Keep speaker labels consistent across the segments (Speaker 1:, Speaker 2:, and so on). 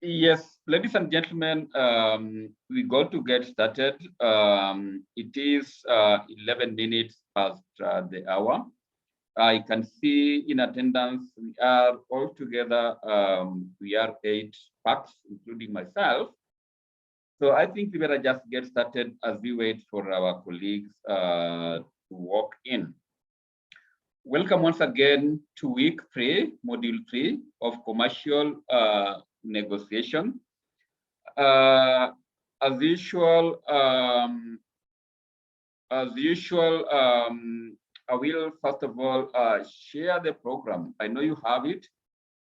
Speaker 1: Yes, ladies and gentlemen, we go to get started. It is 11 minutes past the hour. I can see in attendance, we are all together, we are 8 packs, including myself. So I think we better just get started as we wait for our colleagues to walk in. Welcome once again to week 3, module 3 of commercial negotiation. As usual, I will first of all share the program. I know you have it,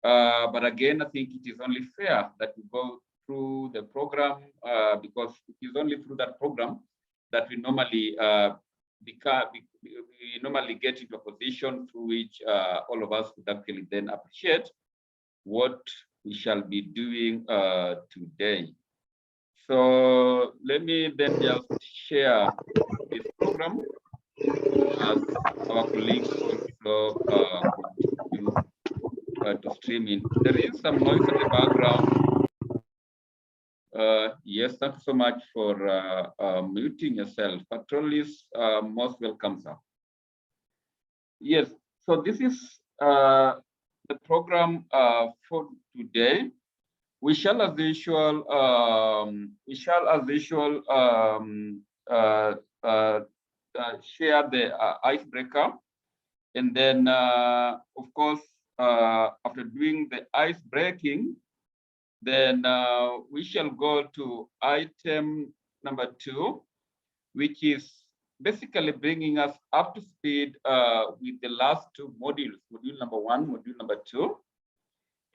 Speaker 1: but again, I think it is only fair that we go through the program because it is only through that program that we normally we normally get into a position through which all of us would actually then appreciate what we shall be doing today. So let me then just share this program as our colleagues also continue to stream in. There is some noise in the background. Yes, thank you so much for muting yourself. Patrolis, most welcome, sir. Yes, so this is the program for today. We shall, as usual, share the icebreaker, and then, of course, after doing the ice breaking, then we shall go to item number 2, which is basically bringing us up to speed with the last 2 modules, module number 1, module number 2.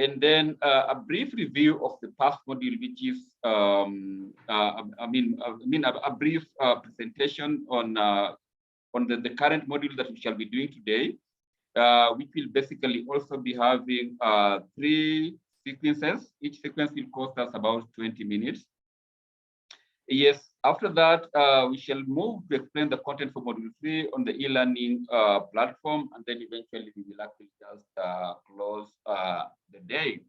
Speaker 1: And then a brief review of the past module, which is, a brief presentation on the current module that we shall be doing today. We will basically also be having 3 sequences. Each sequence will cost us about 20 minutes. Yes, after that, we shall move to explain the content for module 3 on the e-learning platform, and then eventually we will actually just close the day.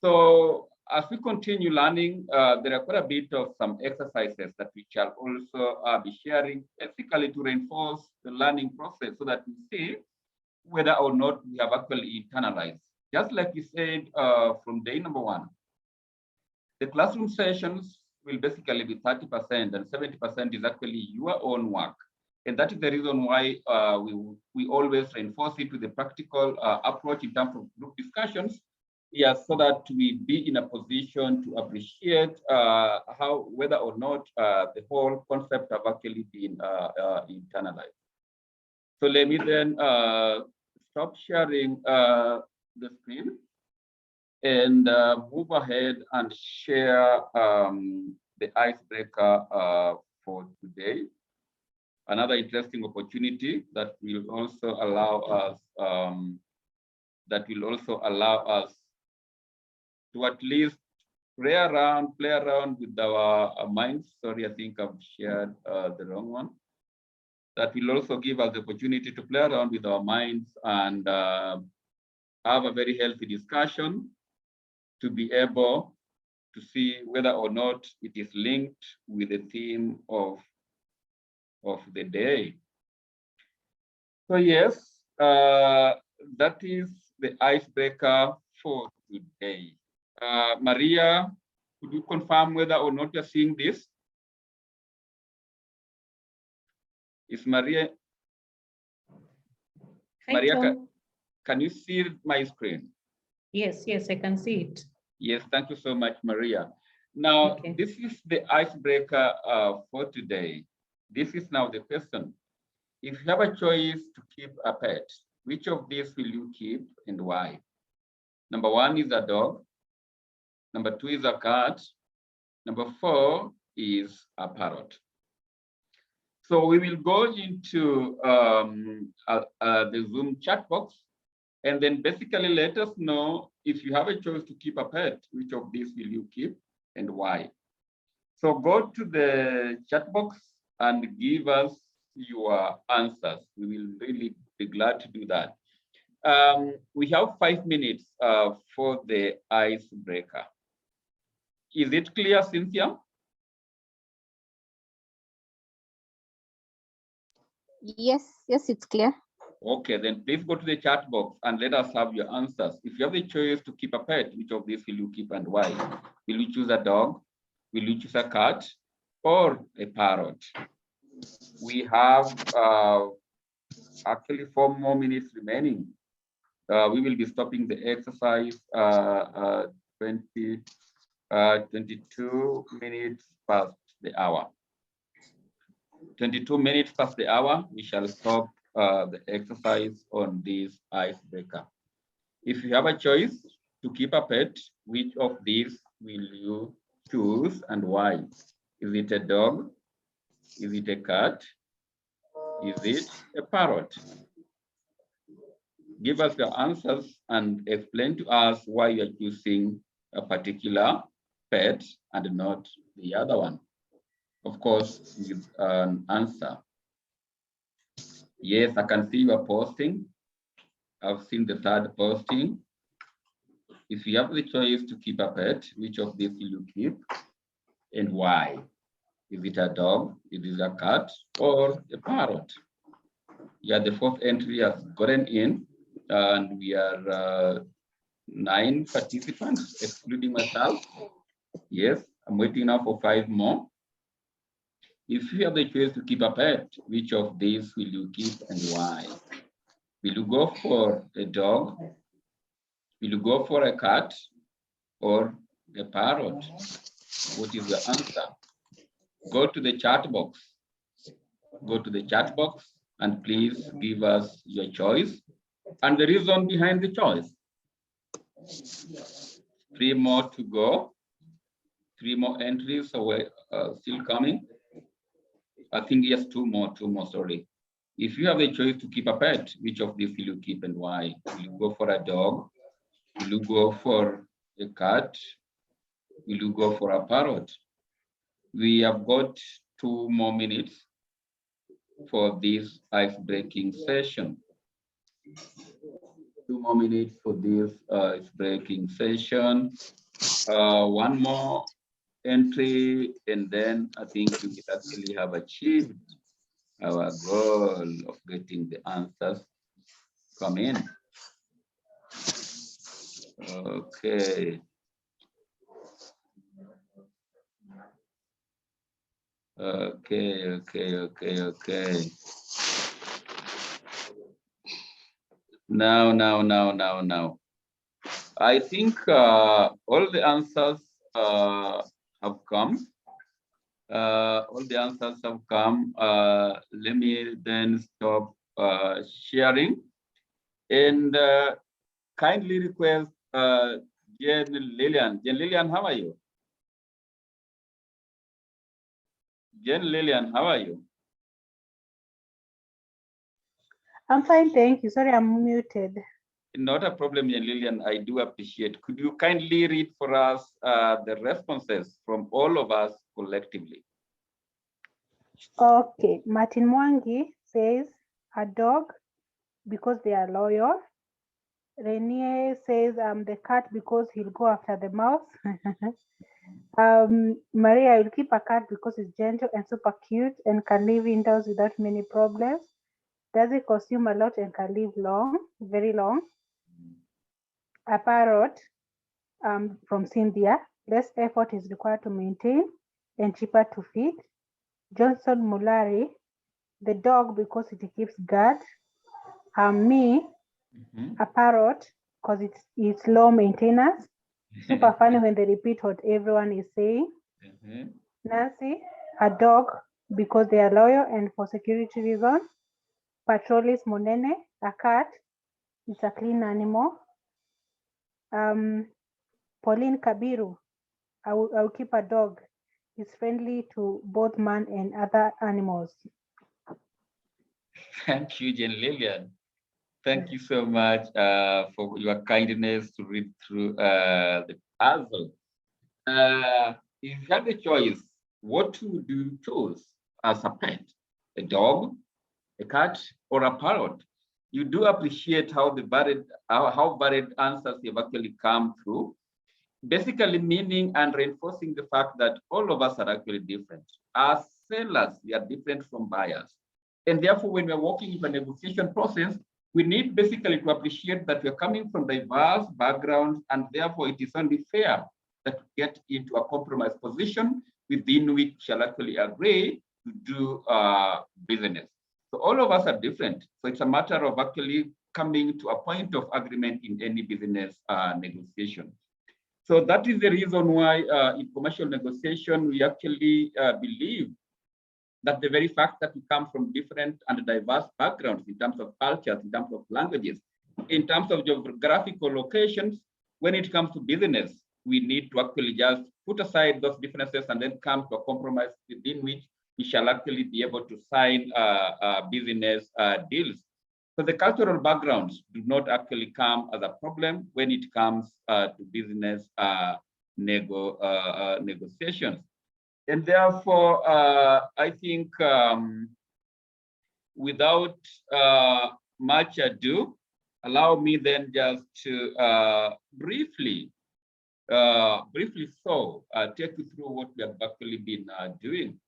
Speaker 1: So as we continue learning, there are quite a bit of some exercises that we shall also be sharing, basically to reinforce the learning process so that we see whether or not we have actually internalized. Just like we said from day number 1, the classroom sessions will basically be 30% and 70% is actually your own work. And that is the reason why we always reinforce it with the practical approach in terms of group discussions, yes, so that we be in a position to appreciate whether or not the whole concept have actually been internalized. So let me then stop sharing the screen and move ahead and share the icebreaker for today. Another interesting opportunity that will also allow us to at least play around with our minds. Sorry, I think I've shared the wrong one. That will also give us the opportunity to play around with our minds and have a very healthy discussion to be able to see whether or not it is linked with the theme of the day. So yes, that is the icebreaker for today. Maria, could you confirm whether or not you're seeing this? Is Maria?
Speaker 2: Hi,
Speaker 1: Maria, can you see my screen?
Speaker 2: Yes, I can see it.
Speaker 1: Yes, thank you so much, Maria. Now,
Speaker 2: Okay.
Speaker 1: This is the icebreaker for today. This is now the question. If you have a choice to keep a pet, which of these will you keep and why? Number 1 is a dog. Number 2 is a cat. Number 4 is a parrot. So we will go into the Zoom chat box, and then basically let us know if you have a choice to keep a pet, which of these will you keep and why? So go to the chat box and give us your answers. We will really be glad to do that. We have 5 minutes for the icebreaker. Is it clear, Cynthia?
Speaker 3: Yes, it's clear.
Speaker 1: Okay, then please go to the chat box and let us have your answers. If you have the choice to keep a pet, which of these will you keep and why? Will you choose a dog? Will you choose a cat or a parrot? We have actually 4 more minutes remaining. We will be stopping the exercise 22 minutes past the hour. 22 minutes past the hour, we shall stop the exercise on this icebreaker. If you have a choice to keep a pet, which of these will you choose and why? Is it a dog? Is it a cat? Is it a parrot? Give us your answers and explain to us why you're choosing a particular pet and not the other one. Of course, with an answer. Yes, I can see you are posting. I've seen the third posting. If you have the choice to keep a pet, which of these will you keep and why? Is it a dog, is it a cat, or a parrot? Yeah, the fourth entry has gotten in, and we are 9 participants, excluding myself. Yes, I'm waiting now for 5 more. If you have the choice to keep a pet, which of these will you keep and why? Will you go for a dog? Will you go for a cat or a parrot? What is the answer? Go to the chat box. Go to the chat box and please give us your choice and the reason behind the choice. 3 more to go. 3 more entries are still coming. I think yes, 2 more, sorry. If you have the choice to keep a pet, which of these will you keep and why? Will you go for a dog? Will you go for a cat? Will you go for a parrot? We have got 2 more minutes for this ice-breaking session. 2 more minutes for this ice-breaking session. 1 more entry, and then I think we will actually have achieved our goal of getting the answers come in. Okay. Okay. Now. I think all the answers have come. All the answers have come. Let me then stop sharing and kindly request Jen Lillian. Jen Lillian, how are you? Jen Lillian, how are you?
Speaker 4: I'm fine, thank you. Sorry, I'm muted.
Speaker 1: Not a problem, Jen Lillian. I do appreciate. Could you kindly read for us the responses from all of us collectively?
Speaker 4: Okay, Martin Mwangi says a dog because they are loyal. Renier says the cat because he'll go after the mouse. Maria will keep a cat because it's gentle and super cute and can live indoors without many problems. Doesn't consume a lot and can live long, very long. A parrot from Cynthia, less effort is required to maintain and cheaper to feed. Johnson Mulari, the dog because it keeps guard. Me, a parrot because it's low maintenance. Super funny when they repeat what everyone is saying. Nancy, a dog because they are loyal and for security reasons. Patrolis Monene, a cat. It's a clean animal. Pauline Kabiru, I will keep a dog. It's friendly to both man and other animals.
Speaker 1: Thank you, Jen Lillian. Thank you so much for your kindness to read through the puzzle. If you had the choice, what would you choose as a pet? A dog, a cat, or a parrot? You do appreciate how the varied answers have actually come through. basically meaning and reinforcing the fact that all of us are actually different. As sellers, we are different from buyers. And therefore, when we're working in a negotiation process, we need basically to appreciate that we're coming from diverse backgrounds, and therefore it is only fair that we get into a compromise position within which we shall actually agree to do business. So all of us are different. So it's a matter of actually coming to a point of agreement in any business negotiation. So that is the reason why in commercial negotiation, we actually believe that the very fact that we come from different and diverse backgrounds in terms of cultures, in terms of languages, in terms of geographical locations, when it comes to business, we need to actually just put aside those differences and then come to a compromise within which we shall actually be able to sign business deals. So the cultural backgrounds do not actually come as a problem when it comes to business negotiations. And therefore, I think without much ado, allow me then just to briefly take you through what we have actually been doing.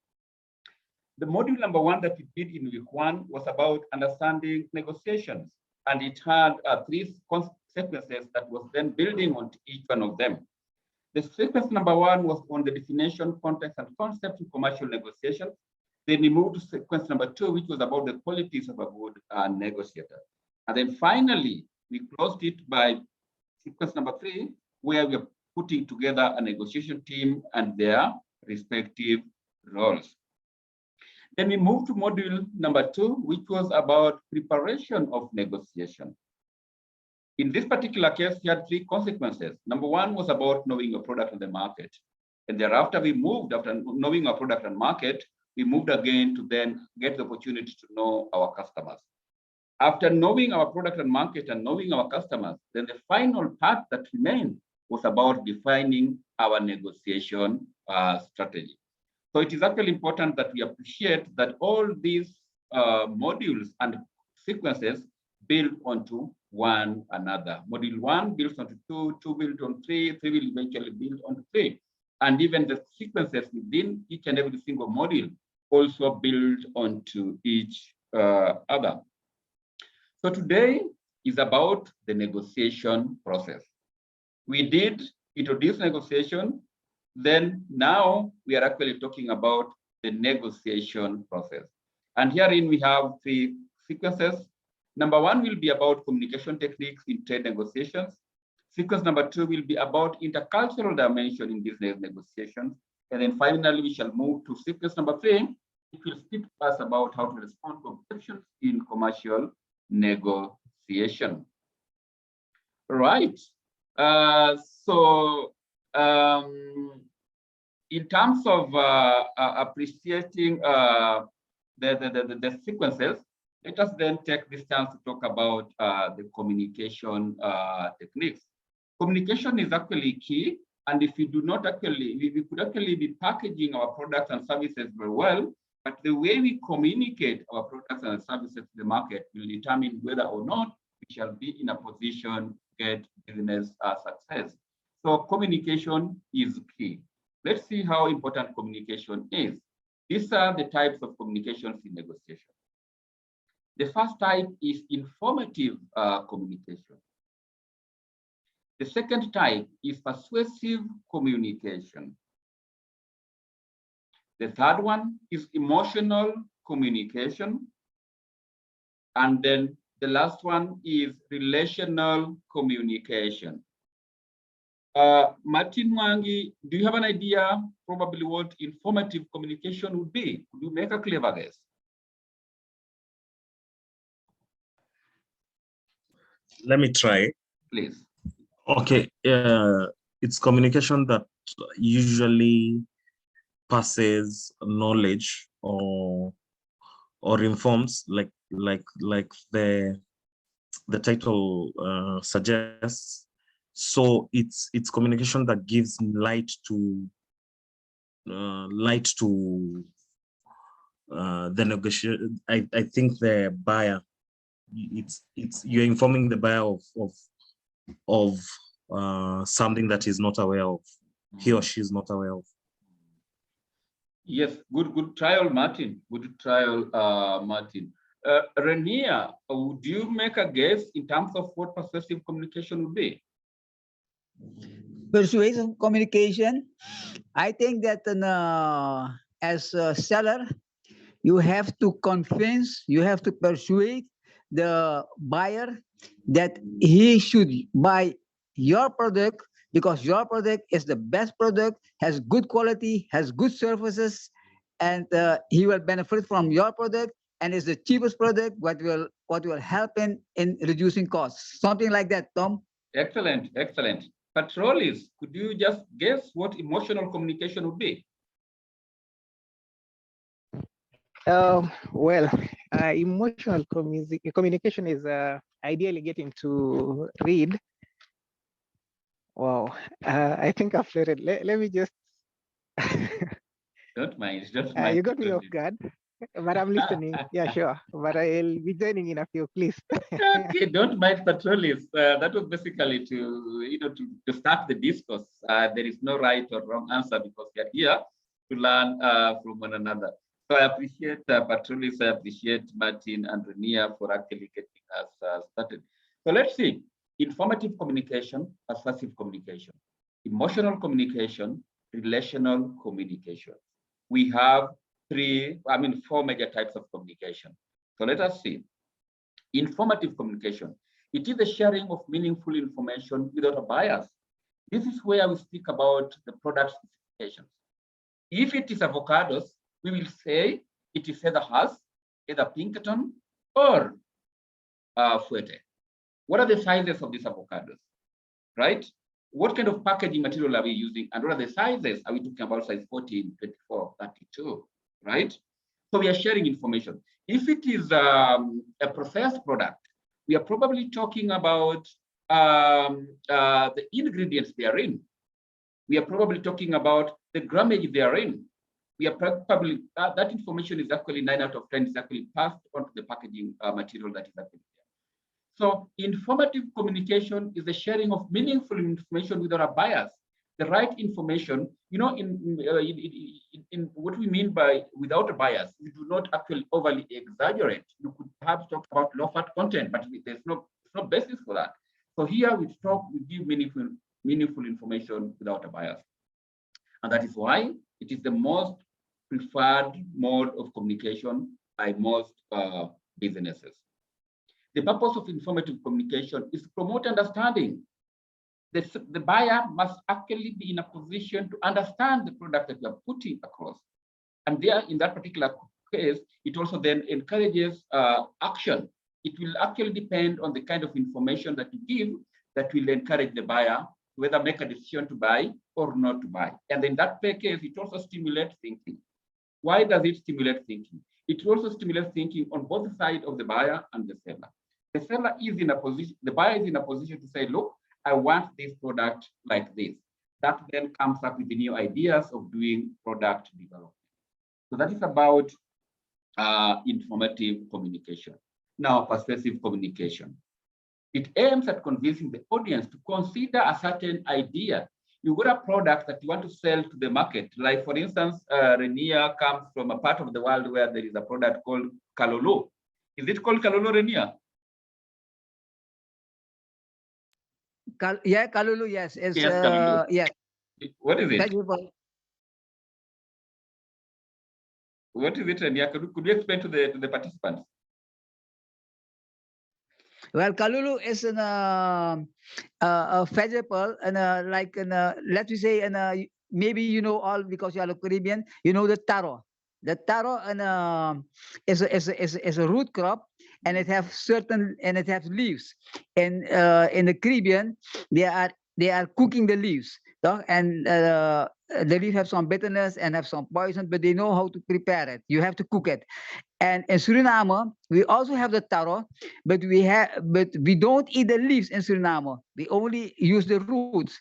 Speaker 1: The module number 1 that we did in week 1 was about understanding negotiations, and it had 3 sequences that was then building on each one of them. The sequence number 1 was on the definition, context, and concept in commercial negotiations. Then we moved to sequence number 2, which was about the qualities of a good negotiator. And then finally, we closed it by sequence number 3, where we're putting together a negotiation team and their respective roles. Then we moved to module number 2, which was about preparation of negotiation. In this particular case, we had 3 consequences. Number 1 was about knowing your product and the market. And thereafter, we moved, after knowing our product and market, we moved again to then get the opportunity to know our customers. After knowing our product and market and knowing our customers, then the final part that remained was about defining our negotiation strategy. So it is actually important that we appreciate that all these modules and sequences build onto one another. Module 1 builds onto 2, 2 builds on 3, 3 will eventually build onto 3. And even the sequences within each and every single module also build onto each other. So today is about the negotiation process. We did introduce negotiation, then now we are actually talking about the negotiation process. And herein we have 3 sequences. Number 1 will be about communication techniques in trade negotiations. Sequence number 2 will be about intercultural dimension in business negotiations. And then finally, we shall move to sequence number 3, which will speak to us about how to respond to objections in commercial negotiation. Right. In terms of appreciating the sequences, let us then take this chance to talk about the communication techniques. Communication is actually key, and if we do not actually, we could actually be packaging our products and services very well, but the way we communicate our products and services to the market will determine whether or not we shall be in a position to get business success. So communication is key. Let's see how important communication is. These are the types of communications in negotiation. The first type is informative communication. The second type is persuasive communication. The third one is emotional communication. And then the last one is relational communication. Martin Mwangi, do you have an idea probably what informative communication would be? Could you make a clever guess?
Speaker 5: Let me try.
Speaker 1: Please.
Speaker 5: Okay, it's communication that usually passes knowledge or informs, like the title suggests. So it's communication that gives light to the negotiation. I think the buyer. You're informing the buyer of something that he's not aware of, he or she is not aware of.
Speaker 1: Yes, good trial, Martin. Good trial, Martin. Renia, would you make a guess in terms of what persuasive communication would be?
Speaker 6: Persuasive communication, I think that as a seller, you have to convince, you have to persuade the buyer that he should buy your product because your product is the best product, has good quality, has good services, and he will benefit from your product and is the cheapest product, what will help in reducing costs. Something like that, Tom.
Speaker 1: Excellent, excellent. Patrolis, could you just guess what emotional communication would be?
Speaker 7: Well, emotional communication is ideally getting to read. Wow, I think I've flirted. Let me just.
Speaker 1: Don't mind, don't mind.
Speaker 7: You got me off guard, but I'm listening. Yeah, sure. But I'll be joining in a few, please.
Speaker 1: Okay, don't mind, Patrolis. That was basically to start the discourse. There is no right or wrong answer because we are here to learn from one another. So I appreciate Patrolis, I appreciate Martin and Renia for actually getting us started. So let's see, informative communication, persuasive communication, emotional communication, relational communication. We have four major types of communication. So let us see. Informative communication. It is the sharing of meaningful information without a bias. This is where we speak about the product specifications. If it is avocados, we will say it is either Hass, either Pinkerton, or Fuerte. What are the sizes of these avocados, right? What kind of packaging material are we using? And what are the sizes? Are we talking about size 14, 24, 32, right? So we are sharing information. If it is a processed product, we are probably talking about the ingredients they are in. We are probably talking about the grammage they are in. We are probably, that information is actually 9 out of 10 is actually passed on to the packaging material that is actually there. So informative communication is the sharing of meaningful information without a bias. The right information, in what we mean by without a bias, we do not actually overly exaggerate. You could perhaps talk about low fat content, but there's no basis for that. So here we give meaningful information without a bias. And that is why it is the most preferred mode of communication by most businesses. The purpose of informative communication is to promote understanding. The buyer must actually be in a position to understand the product that you are putting across. And there, in that particular case, it also then encourages action. It will actually depend on the kind of information that you give that will encourage the buyer to whether make a decision to buy or not to buy. And in that case, it also stimulates thinking. Why does it stimulate thinking? It also stimulates thinking on both sides of the buyer and the seller. The seller is in a position, the buyer is in a position to say, look, I want this product like this. That then comes up with the new ideas of doing product development. So that is about informative communication. Now, persuasive communication. It aims at convincing the audience to consider a certain idea. You got a product that you want to sell to the market. Like, for instance, Renia comes from a part of the world where there is a product called Kalulu. Is it called Kalulu, Renia?
Speaker 6: Yeah, Kalulu, yes. It's,
Speaker 1: Yes, Kalulu.
Speaker 6: yes.
Speaker 1: What is it?
Speaker 6: Vegetable.
Speaker 1: What is it, Renia? Could you explain to the participants?
Speaker 6: Well, Kalulu is a vegetable, and like let me say, and maybe you know all because you are a Caribbean. You know the taro. The taro and is a root crop, and it have leaves. And in the Caribbean, they are cooking the leaves, and the leaves have some bitterness and have some poison, but they know how to prepare it. You have to cook it. And in Suriname, we also have the taro, but we don't eat the leaves in Suriname. We only use the roots.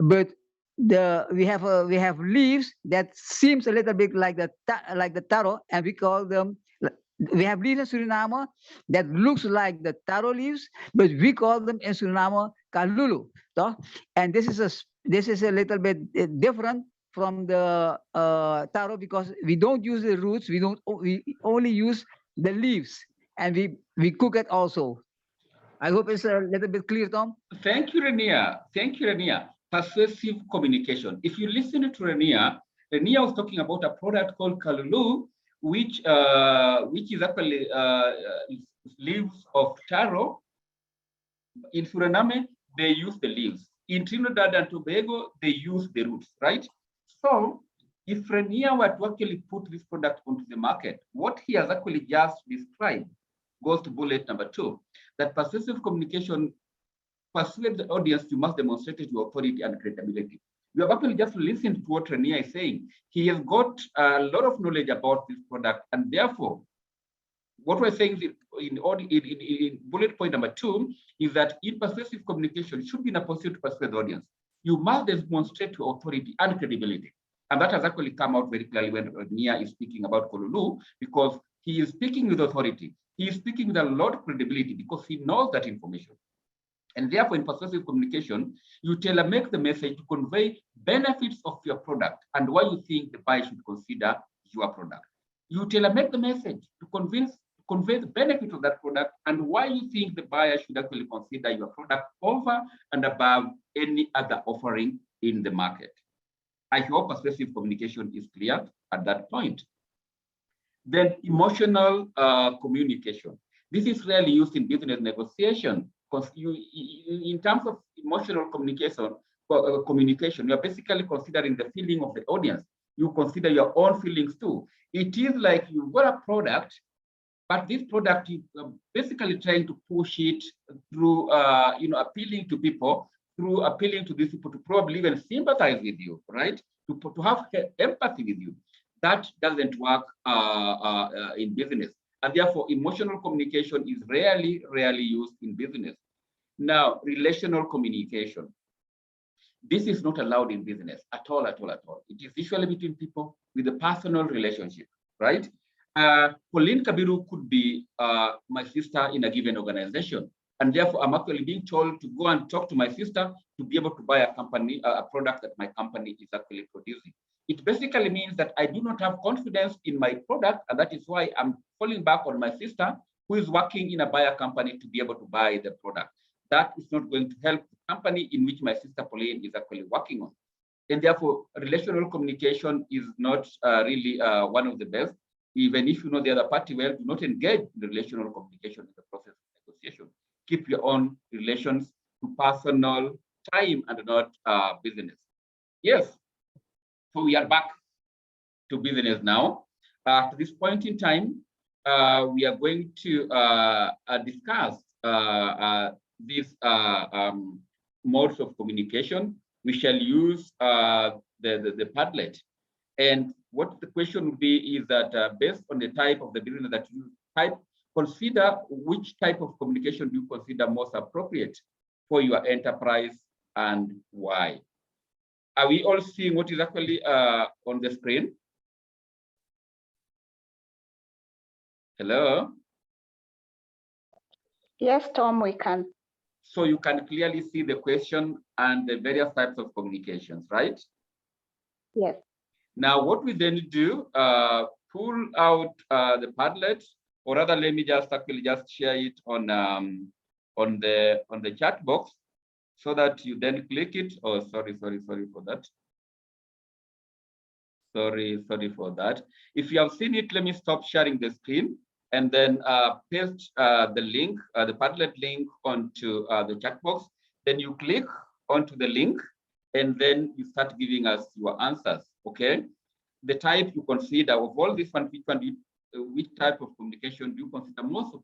Speaker 6: But we have leaves that seems a little bit like the taro, and we call them. We have leaves in Suriname that looks like the taro leaves, but we call them in Suriname kalulu. So, and this is a little bit different from the taro because we don't use the roots. We only use the leaves, and we cook it also. I hope it's a little bit clear, Tom.
Speaker 1: Thank you, Renia. Thank you, Renia. Persuasive communication. If you listen to Renia was talking about a product called kalulu, which is actually leaves of taro. In Suriname, they use the leaves. In Trinidad and Tobago, they use the roots, right? So if Renia were to actually put this product onto the market, what he has actually just described goes to bullet number 2, that persuasive communication persuade the audience, you must demonstrate your authority and credibility. You have actually just listened to what Renia is saying. He has got a lot of knowledge about this product, and therefore, what we're saying in bullet point number 2 is that in persuasive communication should be in a position to persuade the audience. You must demonstrate your authority and credibility. And that has actually come out very clearly when Renia is speaking about Kolulu, because he is speaking with authority. He is speaking with a lot of credibility because he knows that information. And therefore, in persuasive communication, you tailor-make the message to convey benefits of your product and why you think the buyer should consider your product. You tailor-make the message to convey the benefit of that product and why you think the buyer should actually consider your product over and above any other offering in the market. I hope persuasive communication is clear at that point. Then emotional communication. This is rarely used in business negotiation because in terms of emotional communication, you're basically considering the feeling of the audience. You consider your own feelings too. It is like you've got a product, but this product is basically trying to push it through, appealing to people, through appealing to these people to probably even sympathize with you, right? To have empathy with you. That doesn't work in business. And therefore, emotional communication is rarely used in business. Now, relational communication. This is not allowed in business at all. It is usually between people with a personal relationship, right? Pauline Kabiru could be my sister in a given organization. And therefore, I'm actually being told to go and talk to my sister to be able to buy a product that my company is actually producing. It basically means that I do not have confidence in my product, and that is why I'm falling back on my sister who is working in a buyer company to be able to buy the product. That is not going to help the company in which my sister Pauline is actually working on. And therefore, relational communication is not really one of the best. Even if you know the other party well, do not engage in the relational communication in the process of negotiation. Keep your own relations to personal time and not business. Yes. So we are back to business now. At this point in time, we are going to discuss these modes of communication. We shall use the Padlet. And what the question would be is that based on the type of the business that you type, consider which type of communication do you consider most appropriate for your enterprise and why. Are we all seeing what is actually on the screen? Hello?
Speaker 3: Yes, Tom, we can.
Speaker 1: So you can clearly see the question and the various types of communications, right?
Speaker 3: Yes.
Speaker 1: Now, what we then do, pull out the Padlet, or rather, let me just actually just share it on the chat box, so that you then click it. Oh, sorry for that. Sorry for that. If you have seen it, let me stop sharing the screen and then paste the link, the Padlet link onto the chat box. Then you click onto the link and then you start giving us your answers, okay? The type you consider of all these one, which type of communication do you consider most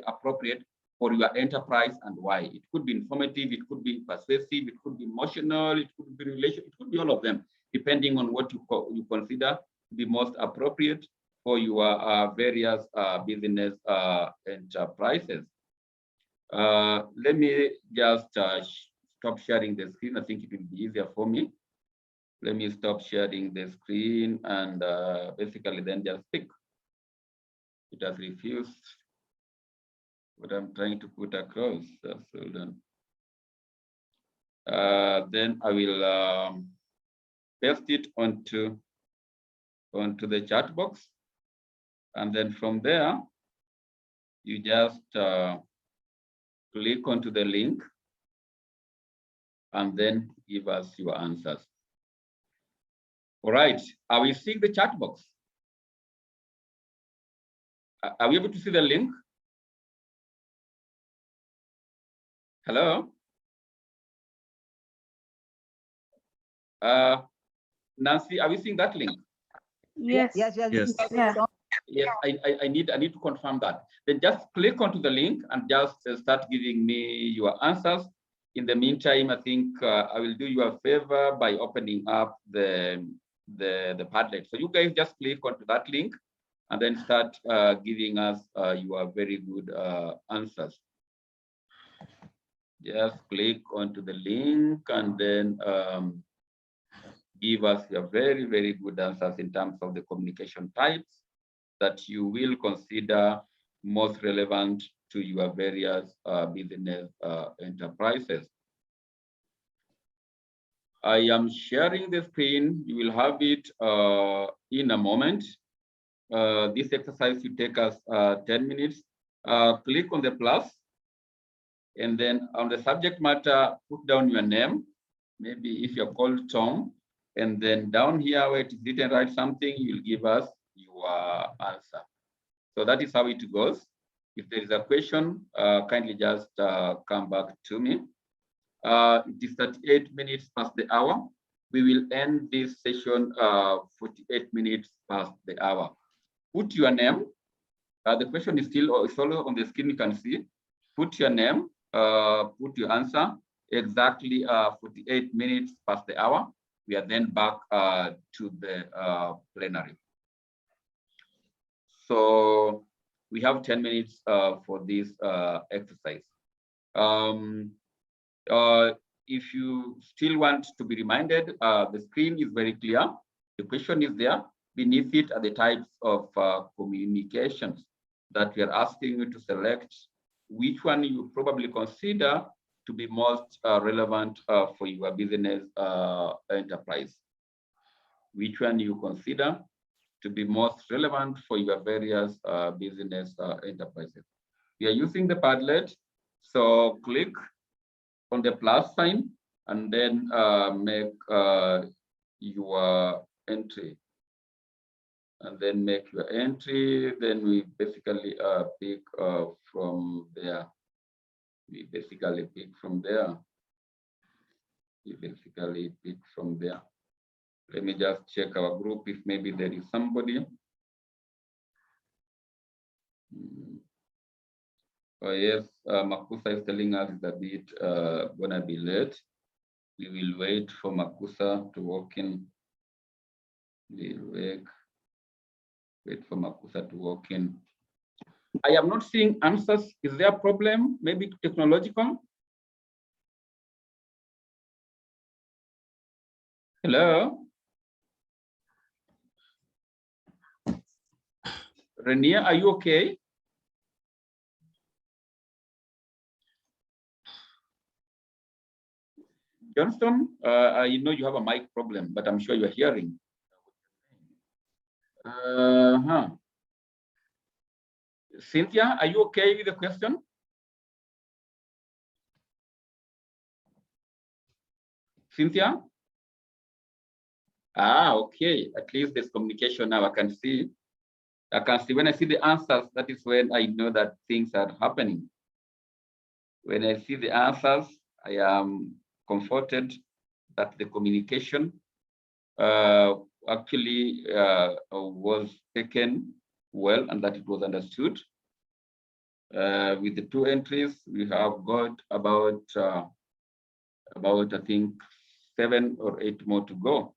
Speaker 1: appropriate for your enterprise and why? It could be informative, it could be persuasive, it could be emotional, it could be relational, it could be all of them, depending on what you consider to be most appropriate for your various business enterprises. Let me just stop sharing the screen. I think it will be easier for me. Let me stop sharing the screen and basically then just pick. It has refused what I'm trying to put across. Hold on. Then I will paste it onto the chat box. And then from there, you just click onto the link and then give us your answers. All right, are we seeing the chat box? Are we able to see the link? Hello? Nancy, are we seeing that link?
Speaker 4: Yes.
Speaker 6: Yes,
Speaker 5: Yes.
Speaker 4: Yeah.
Speaker 1: Yes, I need to confirm that. Then just click onto the link and just start giving me your answers. In the meantime, I think I will do you a favor by opening up the Padlet. So you guys just click onto that link and then start giving us your very good answers. Just click onto the link and then give us your very, very good answers in terms of the communication types that you will consider most relevant to your various business enterprises. I am sharing the screen. You will have it in a moment. This exercise will take us 10 minutes. Click on the plus, and then on the subject matter, put down your name. Maybe if you're called Tom, and then down here where it is written, write something, you'll give us your answer. So that is how it goes. If there is a question, kindly just come back to me. It is 38 minutes past the hour. We will end this session 48 minutes past the hour. Put your name. The question is still on the screen, you can see. Put your name, put your answer, exactly 48 minutes past the hour. We are then back to the plenary. So we have 10 minutes for this exercise. If you still want to be reminded, the screen is very clear. The question is there. Beneath it are the types of communications that we are asking you to select. Which one you probably consider to be most relevant for your business enterprise? Which one you consider to be most relevant for your various business enterprises? We are using the Padlet, so click on the plus sign and then make your entry. And then make your entry, then we basically pick from there. We basically pick from there. Let me just check our group if maybe there is somebody. Oh yes, Makusa is telling us it's a bit gonna be late. We will wait for Makusa to walk in. We'll wait for Makusa to walk in. I am not seeing answers. Is there a problem? Maybe technological? Hello? Renia, are you okay? Johnston, I know you have a mic problem, but I'm sure you're hearing. Cynthia, are you okay with the question? Cynthia? Okay. At least there's communication now. I can see when I see the answers, that is when I know that things are happening. When I see the answers, I am comforted that the communication actually was taken well and that it was understood. With the two entries, we have got about I think 7 or 8 more to go.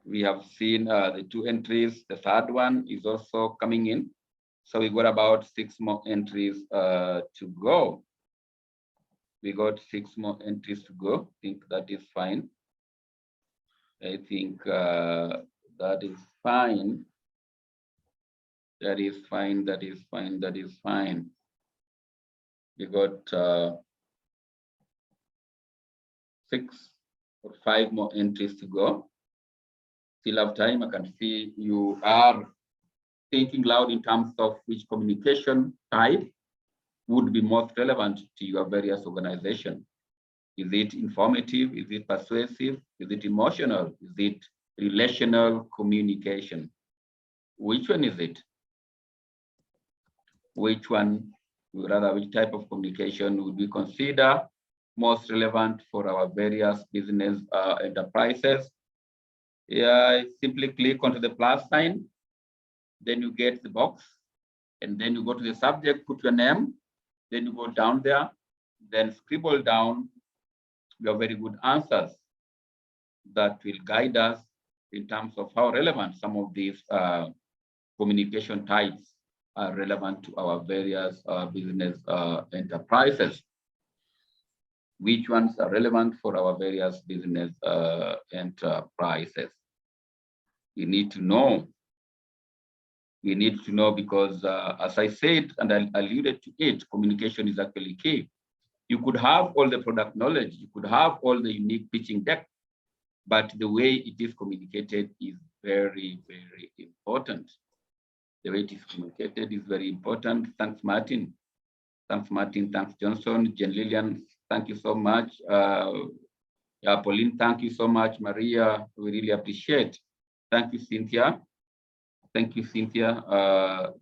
Speaker 1: We have seen the 2 entries. The third one is also coming in. So we got about 6 more entries to go. We got 6 more entries to go. I think that is fine. I think that is fine. That is fine. That is fine. That is fine. We got 6 or 5 more entries to go. Still have time. I can see you are thinking loud in terms of which communication type would be most relevant to your various organizations. Is it informative? Is it persuasive? Is it emotional? Is it relational communication? Which one is it? Which one, rather, which type of communication would we consider most relevant for our various business enterprises? Yeah, simply click onto the plus sign, then you get the box, and then you go to the subject, put your name, then you go down there, then scribble down your very good answers that will guide us in terms of how relevant some of these communication types are relevant to our various business enterprises. Which ones are relevant for our various business enterprises? We need to know. We need to know because, as I said, and I alluded to it, communication is actually key. You could have all the product knowledge, you could have all the unique pitching deck, but the way it is communicated is very, very important. The way it is communicated is very important. Thanks, Martin. Thanks, Martin. Thanks, Johnson. Jen Lillian, thank you so much. Pauline, thank you so much. Maria, we really appreciate. Thank you, Cynthia. Thank you, Cynthia.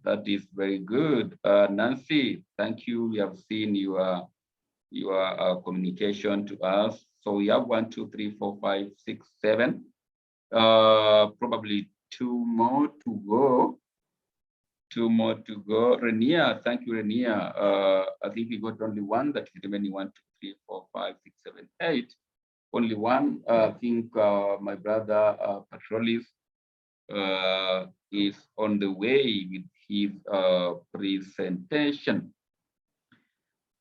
Speaker 1: That is very good. Nancy, thank you. We have seen your communication to us. So we have 1, 2, 3, 4, 5, 6, 7. Probably 2 more to go. 2 more to go. Renia, thank you, Renia. I think we got only one that is remaining. 1, 2, 3, 4, 5, 6, 7, 8. Only one. I think my brother Patrolis is on the way with his presentation.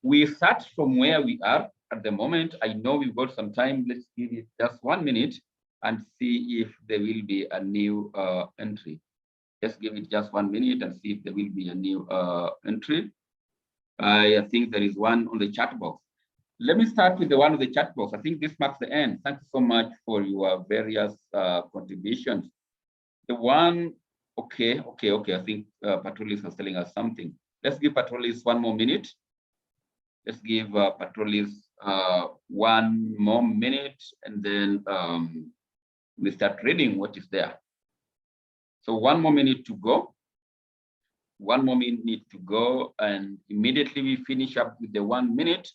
Speaker 1: We start from where we are at the moment. I know we've got some time. Let's give it just 1 minute and see if there will be a new entry. Let's give it just 1 minute and see if there will be a new entry. I think there is one on the chat box. Let me start with the one on the chat box. I think this marks the end. Thank you so much for your various contributions. The one, okay. I think Patrolis was telling us something. Let's give Patrolis 1 more minute. Let's give Patrolis 1 more minute, and then we start reading what is there. So 1 more minute to go. 1 more minute to go, and immediately we finish up with the 1 minute.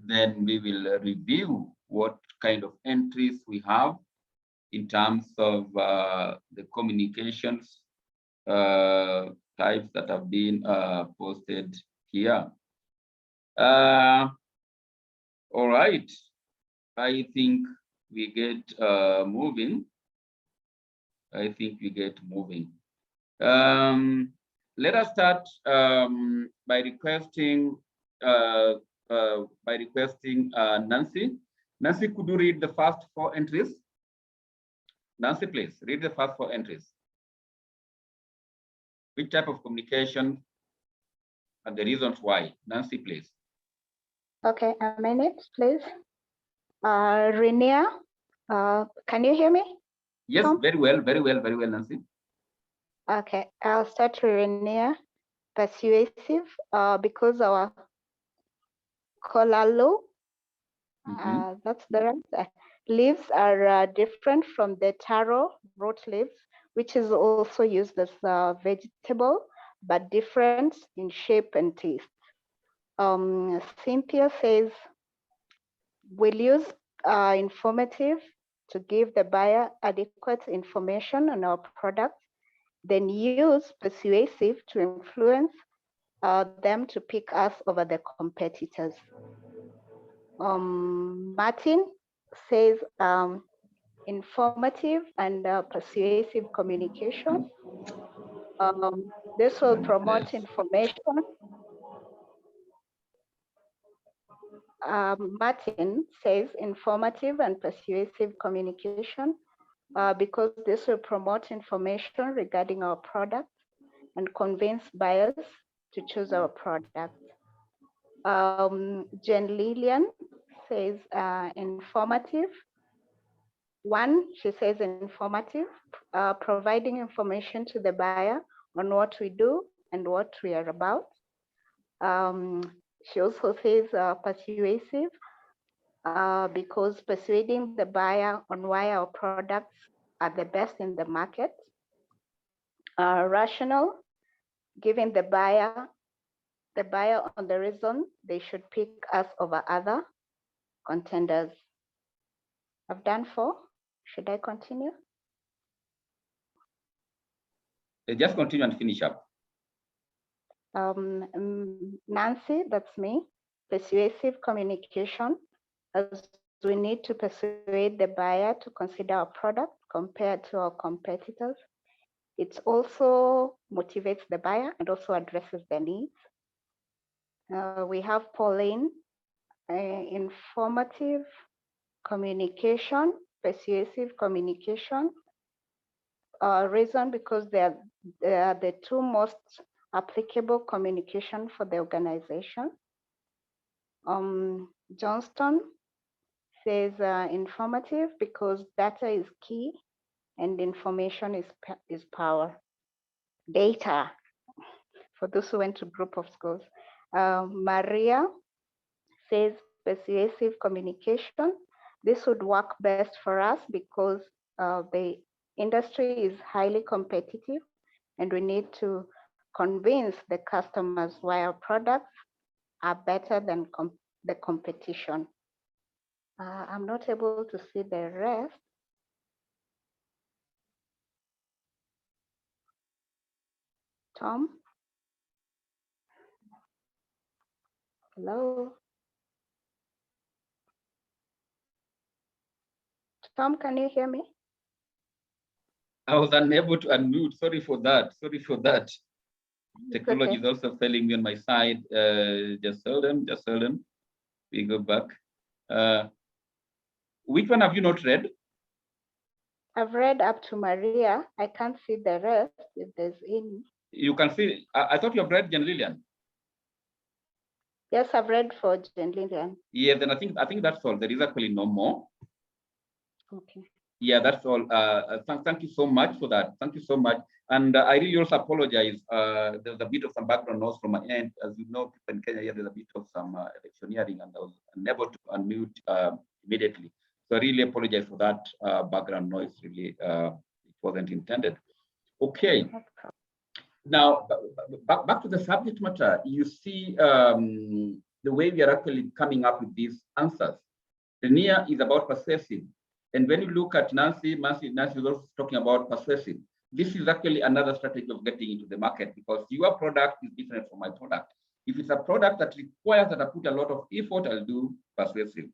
Speaker 1: Then we will review what kind of entries we have in terms of the communications types that have been posted here. All right, I think we get moving. Let us start by requesting Nancy. Nancy, could you read the first 4 entries? Nancy, please read the first 4 entries. Which type of communication and the reasons why? Nancy, please.
Speaker 3: Okay, a minute, please. Renia, can you hear me?
Speaker 1: Yes,
Speaker 3: Tom?
Speaker 1: very well, Nancy.
Speaker 3: Okay, I'll start with Renia. Persuasive, because our Kolalo, that's the right. Leaves are different from the taro root leaves, which is also used as a vegetable, but different in shape and taste. Cynthia says, we'll use informative to give the buyer adequate information on our product, then use persuasive to influence them to pick us over the competitors. Martin says informative and persuasive communication. This will promote information. Martin says informative and persuasive communication because this will promote information regarding our product and convince buyers to choose our product. Jen Lillian says informative. One, she says informative, providing information to the buyer on what we do and what we are about. She also says persuasive, because persuading the buyer on why our products are the best in the market. Rational, giving the buyer on the reason they should pick us over other contenders. I've done 4. Should I continue?
Speaker 1: Just continue and finish up.
Speaker 3: Nancy, that's me. Persuasive communication, as we need to persuade the buyer to consider our product compared to our competitors. It also motivates the buyer and also addresses their needs. We have Pauline, informative communication, persuasive communication. Reason because they are the 2 most applicable communication for the organization. Johnston says informative because data is key and information is power. Data, for those who went to group of schools. Maria says persuasive communication. This would work best for us because the industry is highly competitive and we need to convince the customers why our products are better than the competition. I'm not able to see the rest. Tom? Hello? Tom, can you hear me?
Speaker 1: I was unable to unmute. Sorry for that. Sorry for that. Technology
Speaker 3: okay.
Speaker 1: is also failing me on my side. Just seldom. We go back. Which one have you not read?
Speaker 3: I've read up to Maria. I can't see the rest if there's any.
Speaker 1: You can see, I thought you have read Jen Lillian.
Speaker 3: Yes, I've read for Jen Lillian.
Speaker 1: Yeah, then I think that's all. There is actually no more.
Speaker 3: Okay.
Speaker 1: Yeah, that's all. Thank you so much for that. Thank you so much. And I really also apologize. There's a bit of some background noise from my end. As you know, people in Kenya, there's a bit of some electioneering, and I was unable to unmute immediately. So I really apologize for that background noise. Really, it wasn't intended. Okay. Now, back to the subject matter. You see the way we are actually coming up with these answers. The NIA is about persuasive. And when you look at Nancy is also talking about persuasive. This is actually another strategy of getting into the market because your product is different from my product. If it's a product that requires that I put a lot of effort, I'll do persuasive.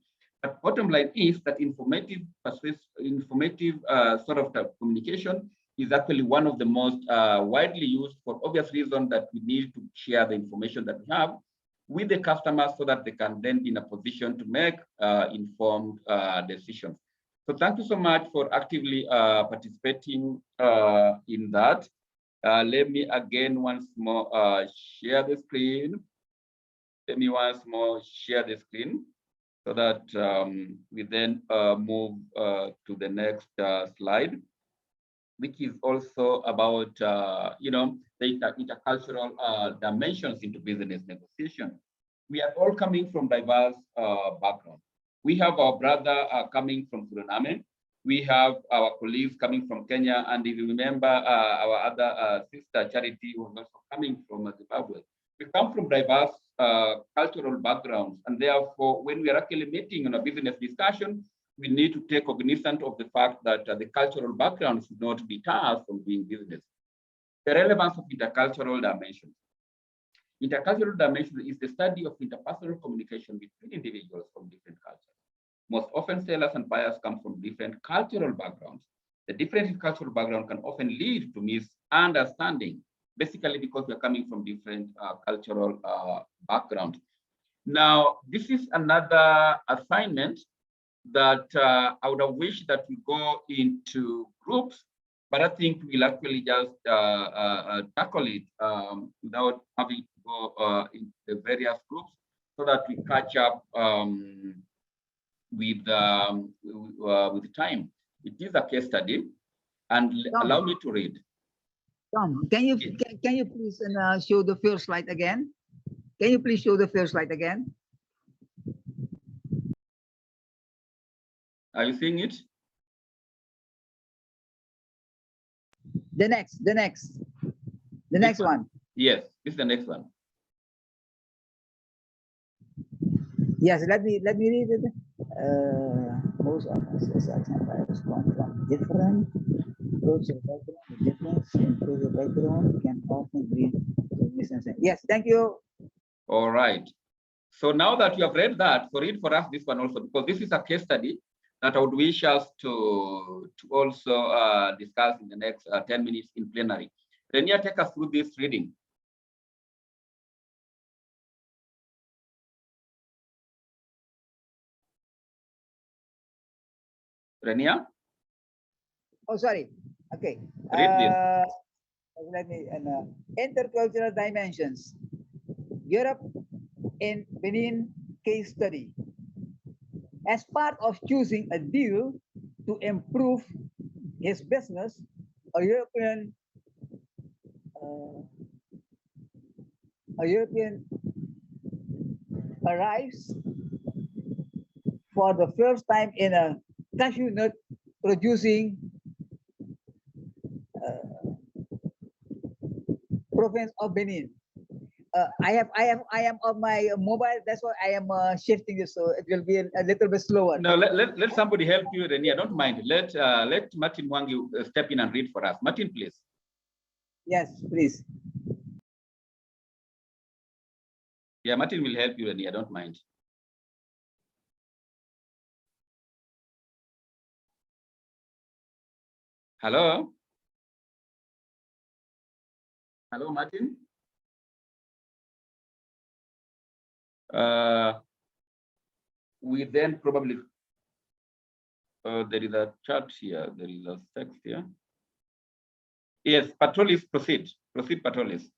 Speaker 1: But bottom line is that informative sort of communication is actually one of the most widely used for obvious reason that we need to share the information that we have with the customers so that they can then be in a position to make informed decisions. So thank you so much for actively participating in that. Let me again once more share the screen. Let me once more share the screen so that we then move to the next slide, which is also about the intercultural dimensions into business negotiation. We are all coming from diverse backgrounds. We have our brother coming from Suriname. We have our colleagues coming from Kenya. And if you remember, our other sister, Charity, was also coming from Zimbabwe. We come from diverse cultural backgrounds. And therefore, when we are actually meeting in a business discussion, we need to take cognizance of the fact that the cultural background should not deter us from doing business. The relevance of intercultural dimensions. Intercultural dimension is the study of interpersonal communication between individuals from different cultures. Most often, sellers and buyers come from different cultural backgrounds. The different cultural background can often lead to misunderstanding, basically because we're coming from different cultural backgrounds. Now, this is another assignment that I would have wished that we go into groups, but I think we'll actually just tackle it without having to go in the various groups so that we catch up with time. It is a case study, and allow me to read.
Speaker 6: Tom, can you please show the first slide again? Can you please show the first slide again?
Speaker 1: Are you seeing it?
Speaker 6: The next one.
Speaker 1: Yes, this is the next one.
Speaker 6: Yes, let me read it. Most of us respond from different social background. The difference in social background can often bring to misunderstanding. Yes, thank you.
Speaker 1: All right. So now that you have read that, so read for us this one also, because this is a case study that I would wish us to also discuss in the next 10 minutes in plenary. Renia, take us through this reading. Renia?
Speaker 6: Oh, sorry. Okay.
Speaker 1: Read this.
Speaker 6: Let me intercultural dimensions. Europe in Benin case study. As part of choosing a deal to improve his business, a European arrives for the first time in a cashew nut producing province of Benin. I am on my mobile. That's why I am shifting it, so it will be a little bit slower.
Speaker 1: No, let somebody help you, Renia. Don't mind. Let Martin Mwangi step in and read for us. Martin, please.
Speaker 6: Yes, please.
Speaker 1: Yeah, Martin will help you, Renia. Don't mind. Hello. Hello, Martin. We then probably there is a chat here. There is a text here. Yes, Patrolis, proceed. Proceed, Patrolis.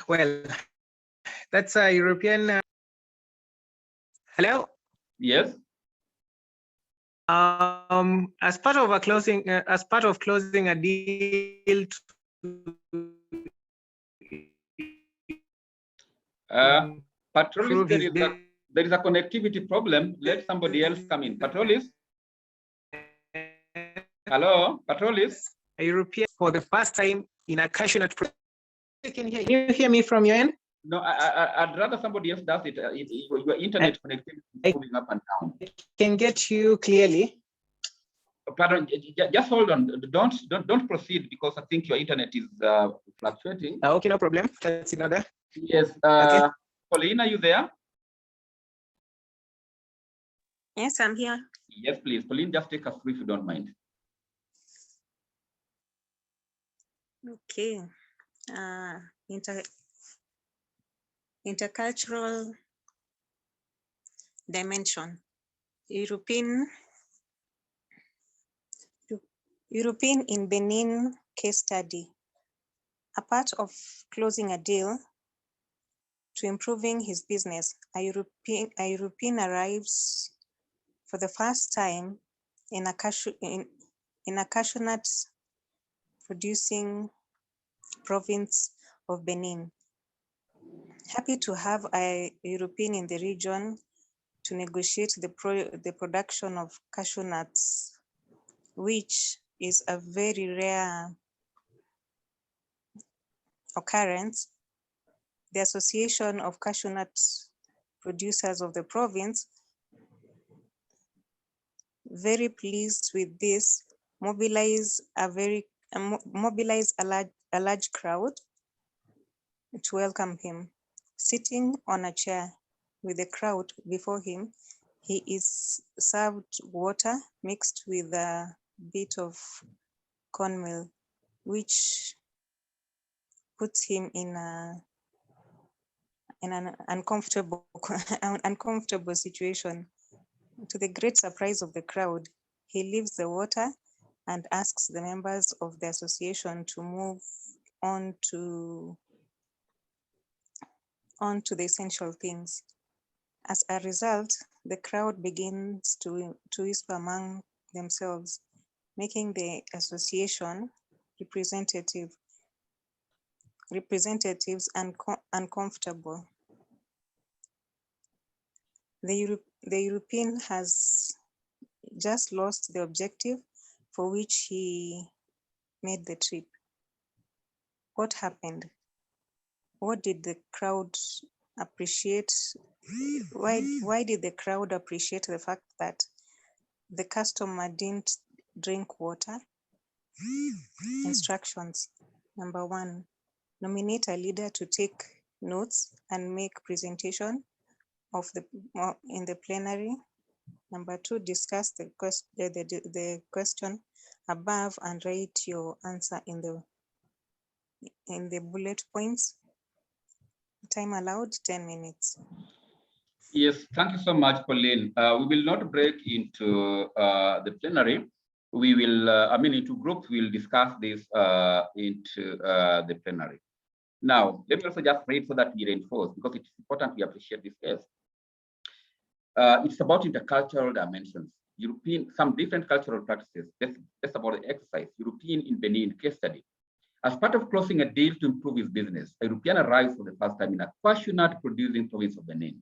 Speaker 7: Well, that's a European. Hello.
Speaker 1: Yes.
Speaker 7: As part of closing a deal.
Speaker 1: Patrolis, there is a connectivity problem. Let somebody else come in. Patrolis. Hello, Patrolis.
Speaker 7: A European for the first time in a cashew nut. Can you hear me from your end?
Speaker 1: No, I'd rather somebody else does it. Your internet connectivity is moving up and down.
Speaker 7: I can get you clearly.
Speaker 1: Pardon, just hold on. Don't proceed because I think your internet is fluctuating.
Speaker 7: Okay, no problem. That's another.
Speaker 1: Yes.
Speaker 7: Okay.
Speaker 1: Pauline, are you there?
Speaker 8: Yes, I'm here.
Speaker 1: Yes, please. Pauline, just take us through if you don't mind.
Speaker 8: Okay. Intercultural dimension. European in Benin case study. A part of closing a deal to improving his business, a European arrives for the first time in a cashew nut producing province of Benin. Happy to have a European in the region to negotiate the production of cashew nuts, which is a very rare occurrence. The Association of Cashew Nut Producers of the province, very pleased with this, mobilize a large crowd to welcome him. Sitting on a chair with the crowd before him, he is served water mixed with a bit of cornmeal, which puts him in an uncomfortable situation. To the great surprise of the crowd, he leaves the water and asks the members of the association to move on to on to the essential things. As a result, the crowd begins to whisper among themselves, making the association representatives uncomfortable. The European has just lost the objective for which he made the trip. What happened? What did the crowd appreciate? Why did the crowd appreciate the fact that the customer didn't drink water? Instructions. Number 1, nominate a leader to take notes and make presentation in the plenary. Number 2, discuss the question above and write your answer in the bullet points. Time allowed 10 minutes.
Speaker 1: Yes, thank you so much, Pauline. We will not break into the plenary. We will, into groups, we'll discuss this into the plenary. Now, let me also just read so that we reinforce, because it's important we appreciate this case. It's about intercultural dimensions. Some different cultural practices. That's about the exercise. European in Benin case study. As part of closing a deal to improve his business, a European arrives for the first time in a cashew nut producing province of Benin.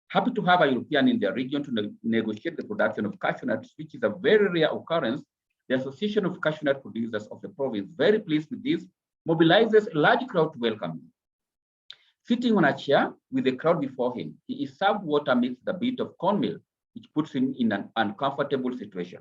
Speaker 1: Happy to have a European in their region to negotiate the production of cashew nuts, which is a very rare occurrence. The Association of Cashew Nut Producers of the province, very pleased with this, mobilizes a large crowd to welcome him. Sitting on a chair with the crowd before him, he is served water mixed with a bit of cornmeal, which puts him in an uncomfortable situation.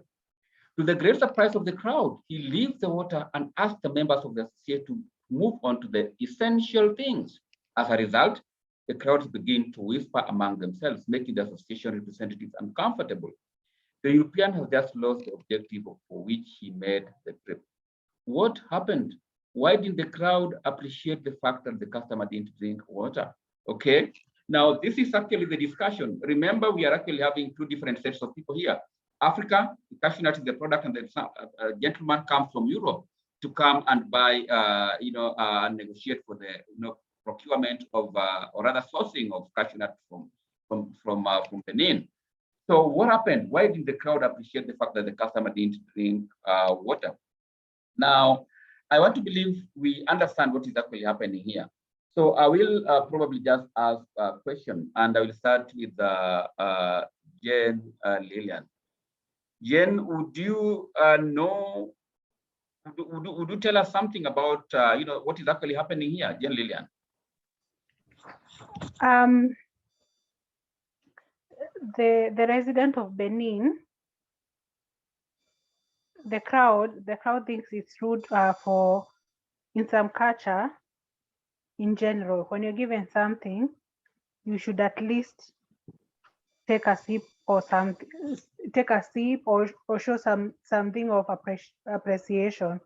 Speaker 1: To the great surprise of the crowd, he leaves the water and asks the members of the association to move on to the essential things. As a result, the crowds begin to whisper among themselves, making the association representatives uncomfortable. The European has just lost the objective for which he made the trip. What happened? Why didn't the crowd appreciate the fact that the customer didn't drink water? Okay, now this is actually the discussion. Remember, we are actually having two different sets of people here. Africa, the cashew nut is the product, and the gentleman comes from Europe to come and buy, negotiate for the procurement of or rather sourcing of cashew nut from Benin. So what happened? Why did the crowd appreciate the fact that the customer didn't drink water? Now, I want to believe we understand what is actually happening here. So I will probably just ask a question, and I will start with Jane Lillian. Jane, would you would you tell us something about what is actually happening here, Jane Lillian?
Speaker 4: The resident of Benin, the crowd thinks it's rude in some culture in general. When you're given something, you should at least take a sip or show something of appreciation.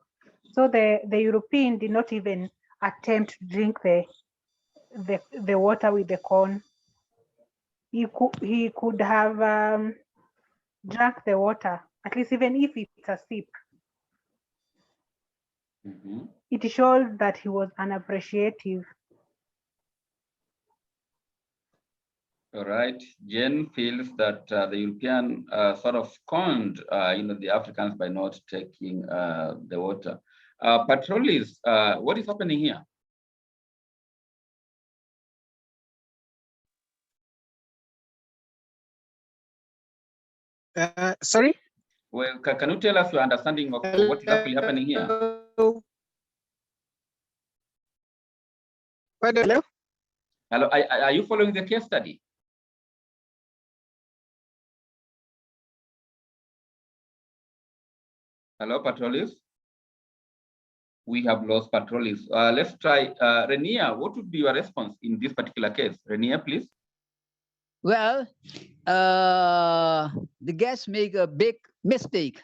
Speaker 4: So the European did not even attempt to drink the water with the corn. He could have drank the water, at least even if it's a sip.
Speaker 1: Mm-hmm.
Speaker 4: It shows that he was unappreciative.
Speaker 1: All right. Jen feels that the European sort of scorned, the Africans by not taking the water. Patrolis, what is happening here?
Speaker 7: Sorry?
Speaker 1: Well, can you tell us your understanding of what is actually happening here?
Speaker 7: Hello?
Speaker 1: Hello, are you following the case study? Hello, Patrolis? We have lost Patrolis. Let's try, Renia, what would be your response in this particular case? Renia, please.
Speaker 6: Well, the guest made a big mistake.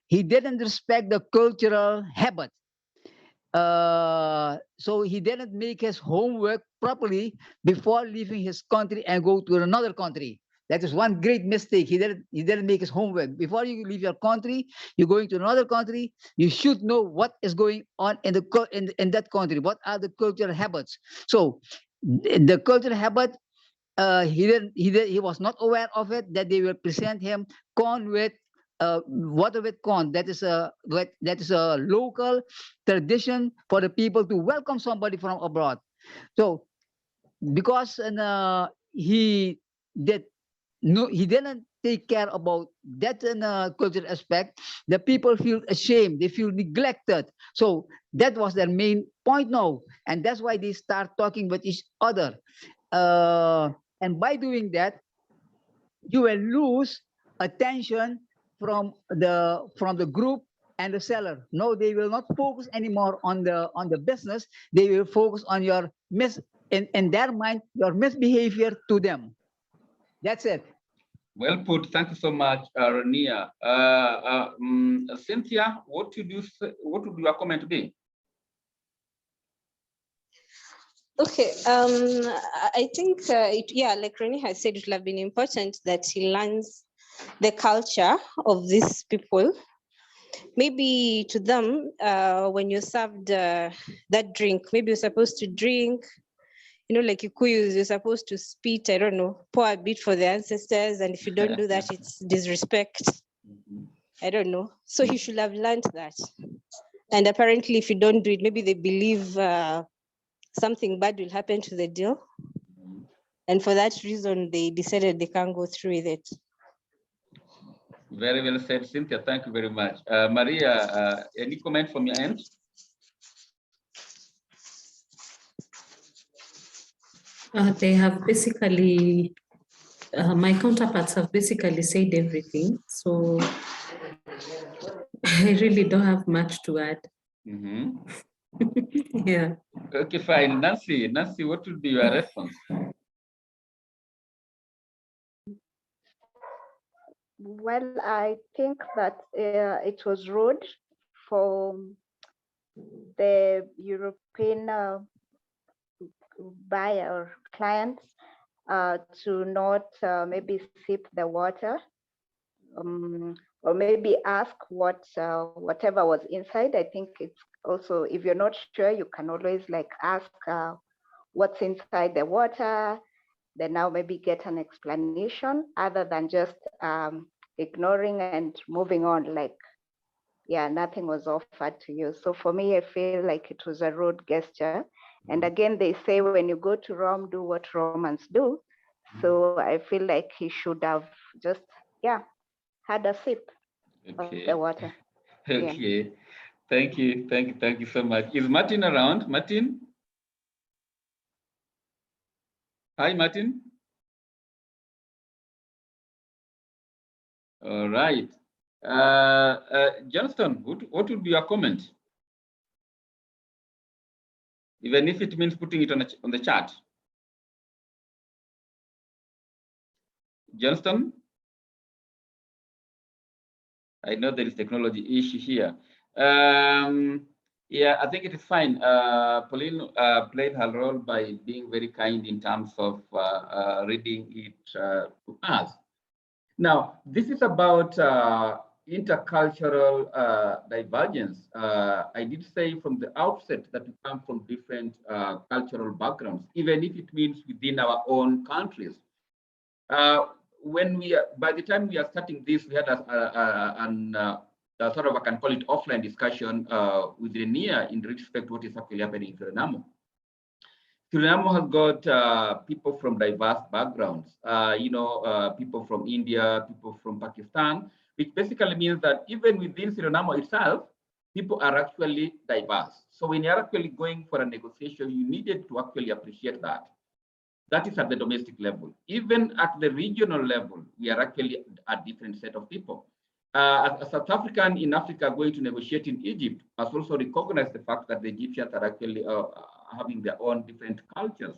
Speaker 6: He didn't respect the cultural habit. So he didn't make his homework properly before leaving his country and go to another country. That is one great mistake. He didn't make his homework. Before you leave your country, you're going to another country, you should know what is going on in that country. What are the cultural habits? So the cultural habit, he was not aware of it, that they will present him corn with water with corn. That is a local tradition for the people to welcome somebody from abroad. So because he didn't take care about that cultural aspect, the people feel ashamed, they feel neglected. So that was their main point now, and that's why they start talking with each other. And by doing that, you will lose attention from the group and the seller. No, they will not focus anymore on the business. They will focus on your in their mind, your misbehavior to them. That's it.
Speaker 1: Well put. Thank you so much, Rania. Cynthia, what would your comment be?
Speaker 9: Okay, I think, like Renee has said, it would have been important that he learns the culture of these people. Maybe to them, when you're served that drink, maybe you're supposed to drink, like Kikuyus, you're supposed to spit, I don't know, pour a bit for the ancestors. And if you don't do that, it's disrespect. I don't know. So he should have learned that. And apparently, if you don't do it, maybe they believe something bad will happen to the deal. And for that reason, they decided they can't go through with it.
Speaker 1: Very well said, Cynthia. Thank you very much. Maria, any comment from your end?
Speaker 2: They have basically, my counterparts have basically said everything. So I really don't have much to add. Yeah.
Speaker 1: Okay, fine. Nancy, what would be your response?
Speaker 3: Well, I think that it was rude for the European buyer or clients to not maybe sip the water, or maybe ask whatever was inside. I think it's also, if you're not sure, you can always ask what's inside the water, then now maybe get an explanation other than just ignoring and moving on nothing was offered to you. So for me, I feel like it was a rude gesture. And again, they say when you go to Rome, do what Romans do. So I feel like he should have just, had a sip of the water.
Speaker 1: Okay. Yeah. Thank you so much. Is Martin around? Martin? Hi, Martin. All right. Johnston, what would be your comment? Even if it means putting it on the chat. Johnston? I know there is technology issue here. Yeah, I think it is fine. Pauline played her role by being very kind in terms of reading it to us. Now, this is about intercultural divergence. I did say from the outset that we come from different cultural backgrounds, even if it means within our own countries. By the time we are starting this, we had a sort of, I can call it offline discussion with Rania in respect to what is actually happening in Suriname. Suriname has got people from diverse backgrounds, people from India, people from Pakistan, which basically means that even within Suriname itself, people are actually diverse. So when you're actually going for a negotiation, you needed to actually appreciate that. That is at the domestic level. Even at the regional level, we are actually a different set of people. As a South African in Africa going to negotiate in Egypt, must also recognize the fact that the Egyptians are actually having their own different cultures.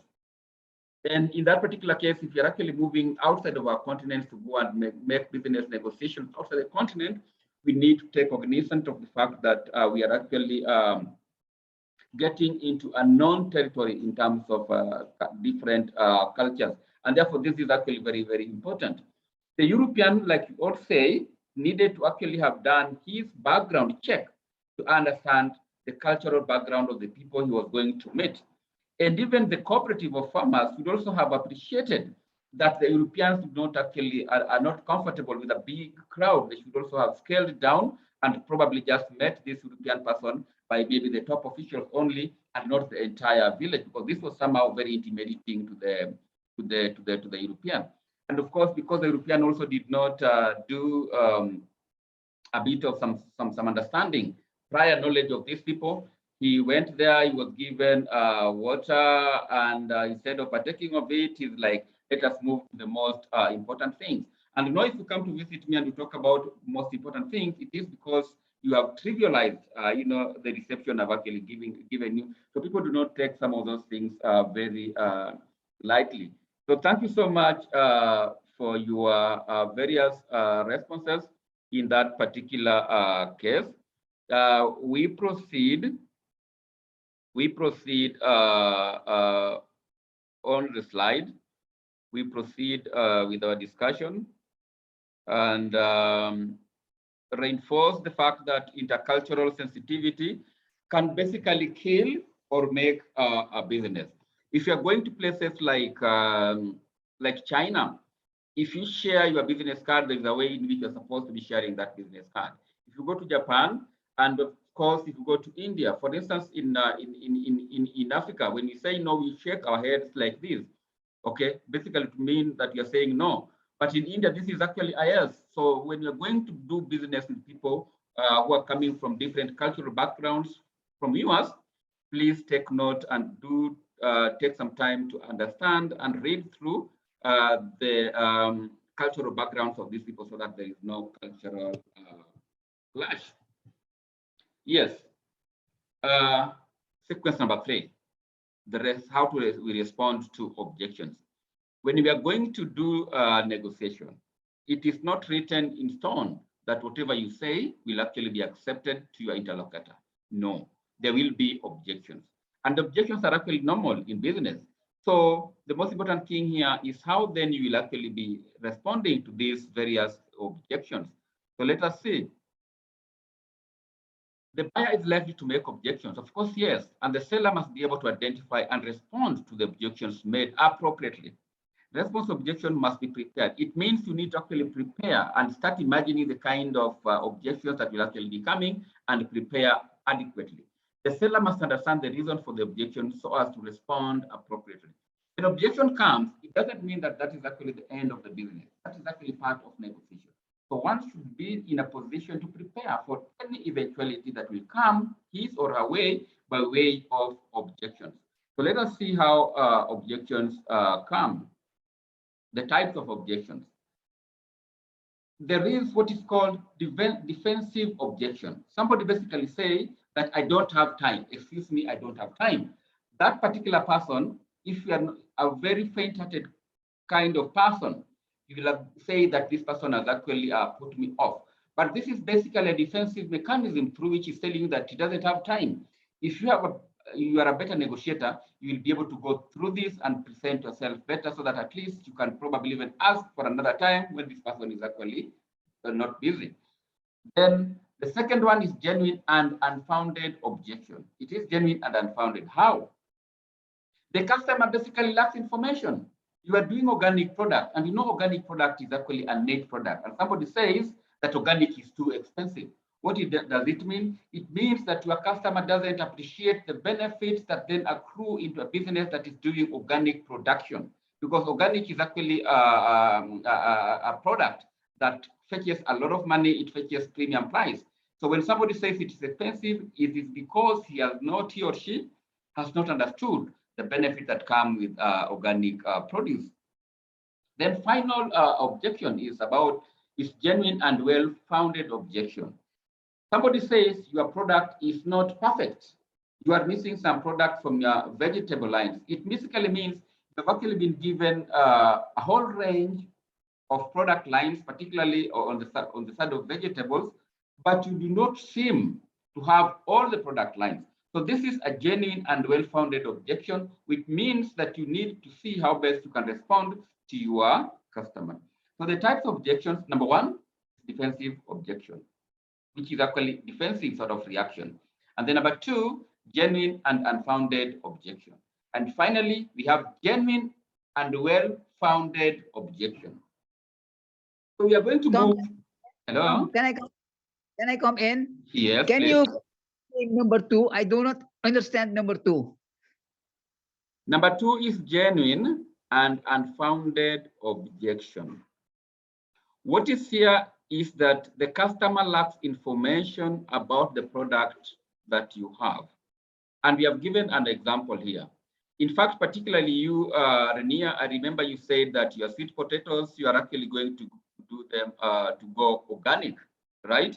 Speaker 1: And in that particular case, if you're actually moving outside of our continent to go and make business negotiations outside the continent, we need to take cognizance of the fact that we are actually getting into a known territory in terms of different cultures. And therefore, this is actually very, very important. The European, like you all say, needed to actually have done his background check to understand the cultural background of the people he was going to meet. And even the cooperative of farmers would also have appreciated that the Europeans do not actually are not comfortable with a big crowd. They should also have scaled down and probably just met this European person by maybe the top officials only and not the entire village, because this was somehow very intimidating to the European. And of course, because the European also did not do a bit of some understanding, prior knowledge of these people, he went there, he was given water, and instead of partaking of it, he's like, let us move to the most important things. And you know, if you come to visit me and you talk about most important things, it is because you have trivialized, you know, the reception I've actually given you. So people do not take some of those things very lightly. So thank you so much for your various responses in that particular case. We proceed on the slide. We proceed with our discussion and reinforce the fact that intercultural sensitivity can basically kill or make a business. If you're going to places like China, if you share your business card, there's a way in which you're supposed to be sharing that business card. If you go to Japan, and of course, if you go to India, for instance, in Africa, when we say no, we shake our heads like this. Okay, basically to mean that you're saying no. But in India, this is actually a yes. So when you're going to do business with people who are coming from different cultural backgrounds from yours, please take note and do take some time to understand and read through the cultural backgrounds of these people so that there is no cultural clash. Yes. Sequence number 3. The rest, how to we respond to objections. When we are going to do negotiation, it is not written in stone that whatever you say will actually be accepted to your interlocutor. No, there will be objections. And objections are actually normal in business. So the most important thing here is how then you will actually be responding to these various objections. So let us see. The buyer is likely to make objections, of course, yes, and the seller must be able to identify and respond to the objections made appropriately. Response objection must be prepared. It means you need to actually prepare and start imagining the kind of objections that will actually be coming and prepare adequately. The seller must understand the reason for the objection so as to respond appropriately. When objection comes, it doesn't mean that that is actually the end of the business. That is actually part of negotiation. So one should be in a position to prepare for any eventuality that will come his or her way by way of objections. So let us see how objections come. The types of objections. There is what is called defensive objection. Somebody basically say that I don't have time. Excuse me, I don't have time. That particular person, if you are a very faint-hearted kind of person, you will say that this person has actually put me off. But this is basically a defensive mechanism through which he's telling you that he doesn't have time. If you are a better negotiator, you will be able to go through this and present yourself better so that at least you can probably even ask for another time when this person is actually not busy. Then the second one is genuine and unfounded objection. It is genuine and unfounded. How? The customer basically lacks information. You are doing organic product, and you know organic product is actually a net product. And somebody says that organic is too expensive. What does it mean? It means that your customer doesn't appreciate the benefits that then accrue into a business that is doing organic production, because organic is actually a product that fetches a lot of money. It fetches premium price. So when somebody says it is expensive, it is because he or she has not understood the benefit that come with organic produce. Then final objection is genuine and well-founded objection. Somebody says your product is not perfect. You are missing some product from your vegetable lines. It basically means you've actually been given a whole range of product lines, particularly on the side of vegetables, but you do not seem to have all the product lines. So this is a genuine and well-founded objection, which means that you need to see how best you can respond to your customer. So the types of objections, number one, defensive objection, which is actually defensive sort of reaction. And then number two, genuine and unfounded objection. And finally, we have genuine and well-founded objection. So we are going to move. Hello?
Speaker 6: Can I come in?
Speaker 1: Yes,
Speaker 6: Can
Speaker 1: please.
Speaker 6: you say number 2? I do not understand number 2.
Speaker 1: Number 2 is genuine and unfounded objection. What is here is that the customer lacks information about the product that you have. And we have given an example here. In fact, particularly you, Renia, I remember you said that your sweet potatoes, you are actually going to do them to go organic, right?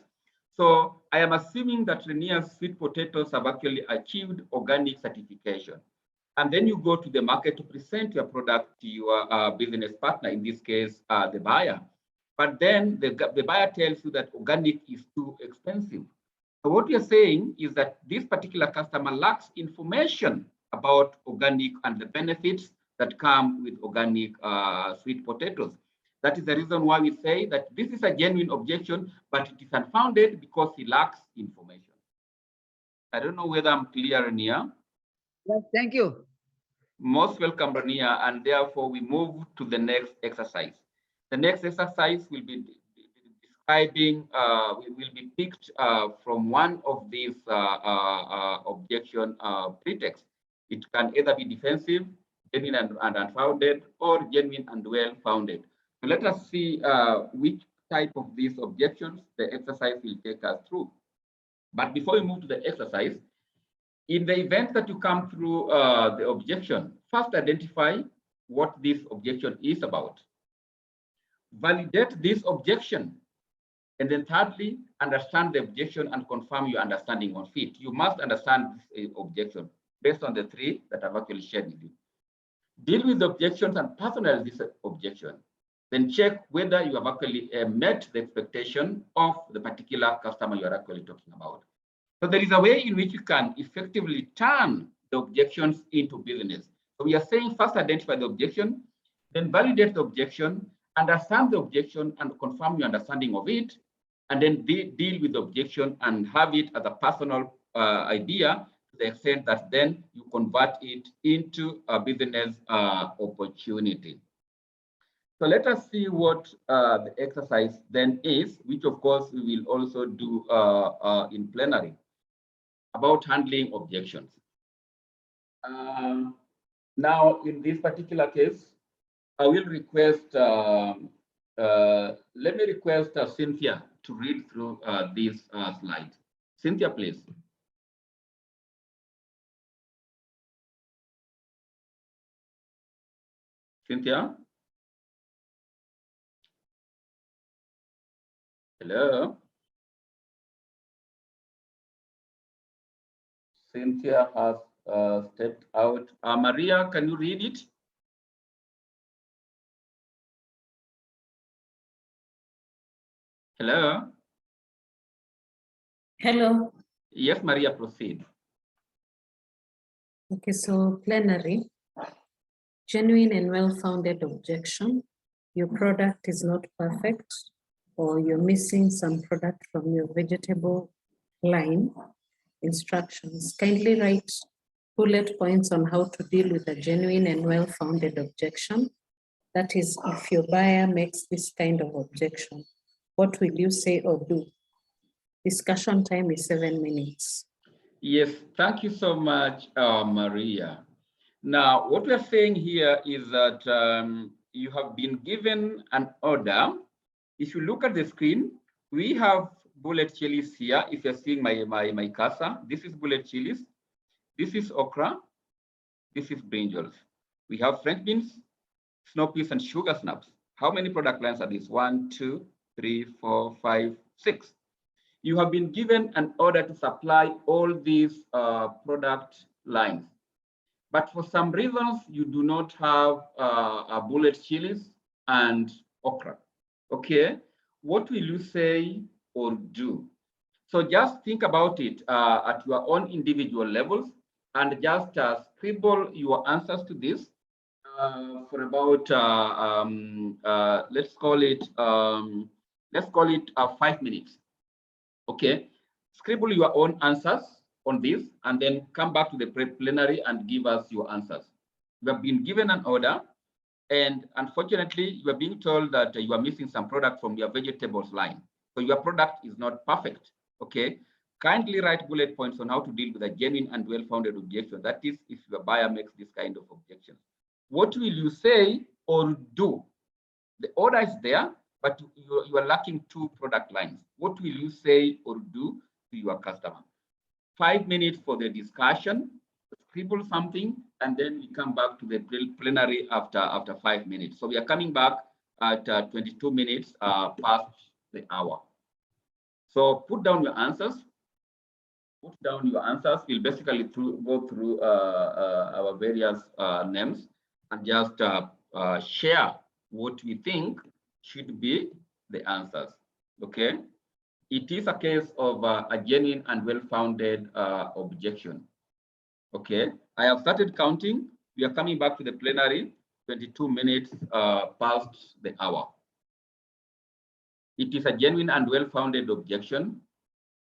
Speaker 1: So I am assuming that Renia's sweet potatoes have actually achieved organic certification. And then you go to the market to present your product to your business partner, in this case, the buyer. But then the buyer tells you that organic is too expensive. So what we are saying is that this particular customer lacks information about organic and the benefits that come with organic sweet potatoes. That is the reason why we say that this is a genuine objection, but it is unfounded because he lacks information. I don't know whether I'm clear, Rania.
Speaker 6: Yes, thank you.
Speaker 1: Most welcome, Rania, and therefore we move to the next exercise. The next exercise will be describing, will be picked from one of these objection pretexts. It can either be defensive, genuine and unfounded, or genuine and well-founded. So let us see which type of these objections the exercise will take us through. But before we move to the exercise, in the event that you come through the objection, first identify what this objection is about. Validate this objection. And then thirdly, understand the objection and confirm your understanding of it. You must understand this objection based on the 3 that I've actually shared with you. Deal with the objections and personalize this objection. Then check whether you have actually met the expectation of the particular customer you are actually talking about. So there is a way in which you can effectively turn the objections into business. So we are saying first identify the objection, then validate the objection, understand the objection and confirm your understanding of it, and then deal with the objection and have it as a personal idea to the extent that then you convert it into a business opportunity. So let us see what the exercise then is, which of course we will also do in plenary, about handling objections. Now, in this particular case, I will request, let me request Cynthia to read through this slide. Cynthia, please. Cynthia? Hello? Cynthia has stepped out. Maria, can you read it? Hello?
Speaker 2: Hello.
Speaker 1: Yes, Maria, proceed.
Speaker 2: Okay, so plenary, genuine and well-founded objection. Your product is not perfect, or you're missing some product from your vegetable line. Instructions. Kindly write bullet points on how to deal with a genuine and well-founded objection. That is, if your buyer makes this kind of objection, what will you say or do? Discussion time is 7 minutes.
Speaker 1: Yes, thank you so much, Maria. Now, what we are saying here is that you have been given an order. If you look at the screen, we have bullet chilies here. If you're seeing my cursor, this is bullet chilies. This is okra. This is brinjals. We have French beans, snow peas, and sugar snaps. How many product lines are these? 1, 2, 3, 4, 5, 6. You have been given an order to supply all these product lines. But for some reasons, you do not have bullet chilies and okra. Okay, what will you say or do? So just think about it at your own individual levels and just scribble your answers to this for about, let's call it 5 minutes. Okay, scribble your own answers on this and then come back to the plenary and give us your answers. You have been given an order, and unfortunately, you are being told that you are missing some product from your vegetables line. So your product is not perfect, okay? Kindly write bullet points on how to deal with a genuine and well-founded objection. That is, if your buyer makes this kind of objection. What will you say or do? The order is there, but you are lacking 2 product lines. What will you say or do to your customer? 5 minutes for the discussion, scribble something, and then we come back to the plenary after 5 minutes. So we are coming back at 22 minutes past the hour. So put down your answers. Put down your answers. We'll basically go through our various names and just share what we think should be the answers. Okay. It is a case of a genuine and well-founded objection. Okay, I have started counting. We are coming back to the plenary, 22 minutes past the hour. It is a genuine and well-founded objection,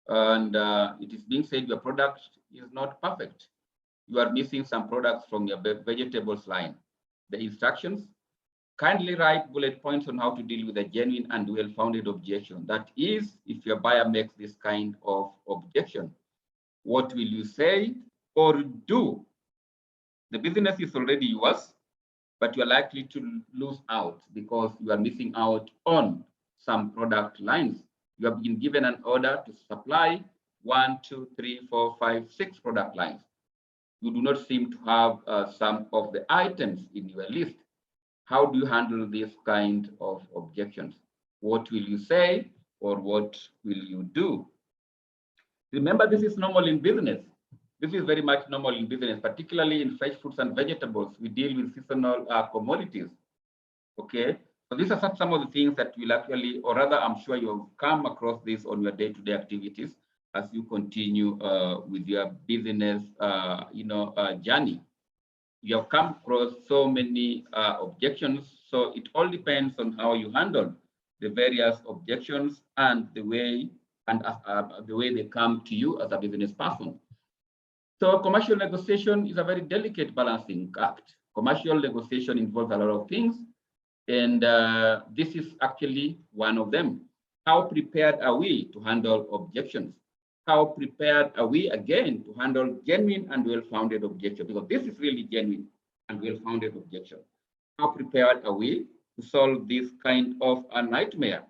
Speaker 1: and it is being said your product is not perfect. You are missing some products from your vegetables line. The instructions: kindly write bullet points on how to deal with a genuine and well-founded objection. That is, if your buyer makes this kind of objection, what will you say or do? The business is already yours, but you are likely to lose out because you are missing out on some product lines. You have been given an order to supply 1, 2, 3, 4, 5, 6 product lines. You do not seem to have some of the items in your list. How do you handle this kind of objections? What will you say or what will you do? Remember, this is normal in business. This is very much normal in business, particularly in fresh fruits and vegetables. We deal with seasonal commodities. Okay, so these are some of the things that will actually, or rather, I'm sure you'll come across this on your day-to-day activities as you continue with your business, journey. You have come across so many objections, so it all depends on how you handle the various objections and the way they come to you as a business person. So commercial negotiation is a very delicate balancing act. Commercial negotiation involves a lot of things, and this is actually one of them. How prepared are we to handle objections? How prepared are we, again, to handle genuine and well-founded objections? Because this is really genuine and well-founded objection. How prepared are we to solve this kind of a nightmare?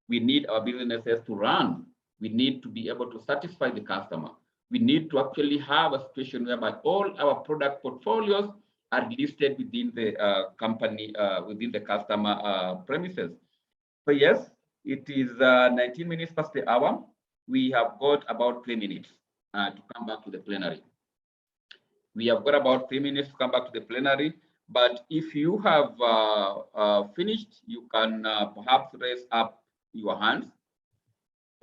Speaker 1: We need our businesses to run. We need to be able to satisfy the customer. We need to actually have a situation whereby all our product portfolios are listed within the company, within the customer premises. So yes, it is 19 minutes past the hour. We have got about 3 minutes to come back to the plenary. We have got about 3 minutes to come back to the plenary. But if you have finished, you can perhaps raise up your hands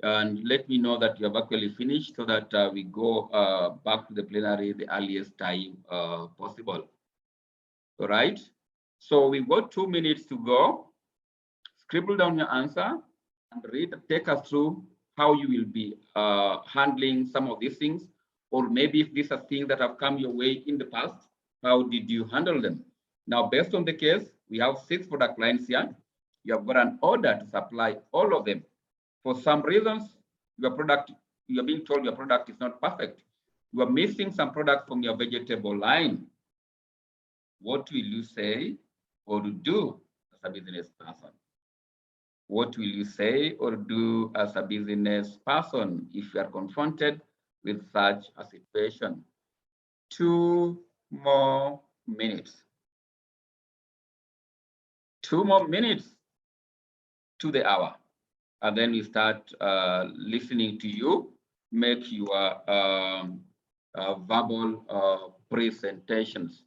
Speaker 1: and let me know that you have actually finished so that we go back to the plenary the earliest time possible. All right. So we've got 2 minutes to go. Scribble down your answer and take us through how you will be handling some of these things, or maybe if these are things that have come your way in the past, how did you handle them? Now, based on the case, we have 6 product lines here. You have got an order to supply all of them. For some reasons, you are being told your product is not perfect. You are missing some product from your vegetable line. What will you say or do as a business person? What will you say or do as a business person if you are confronted with such a situation? 2 more minutes. 2 more minutes to the hour. And then we start listening to you, make your verbal presentations.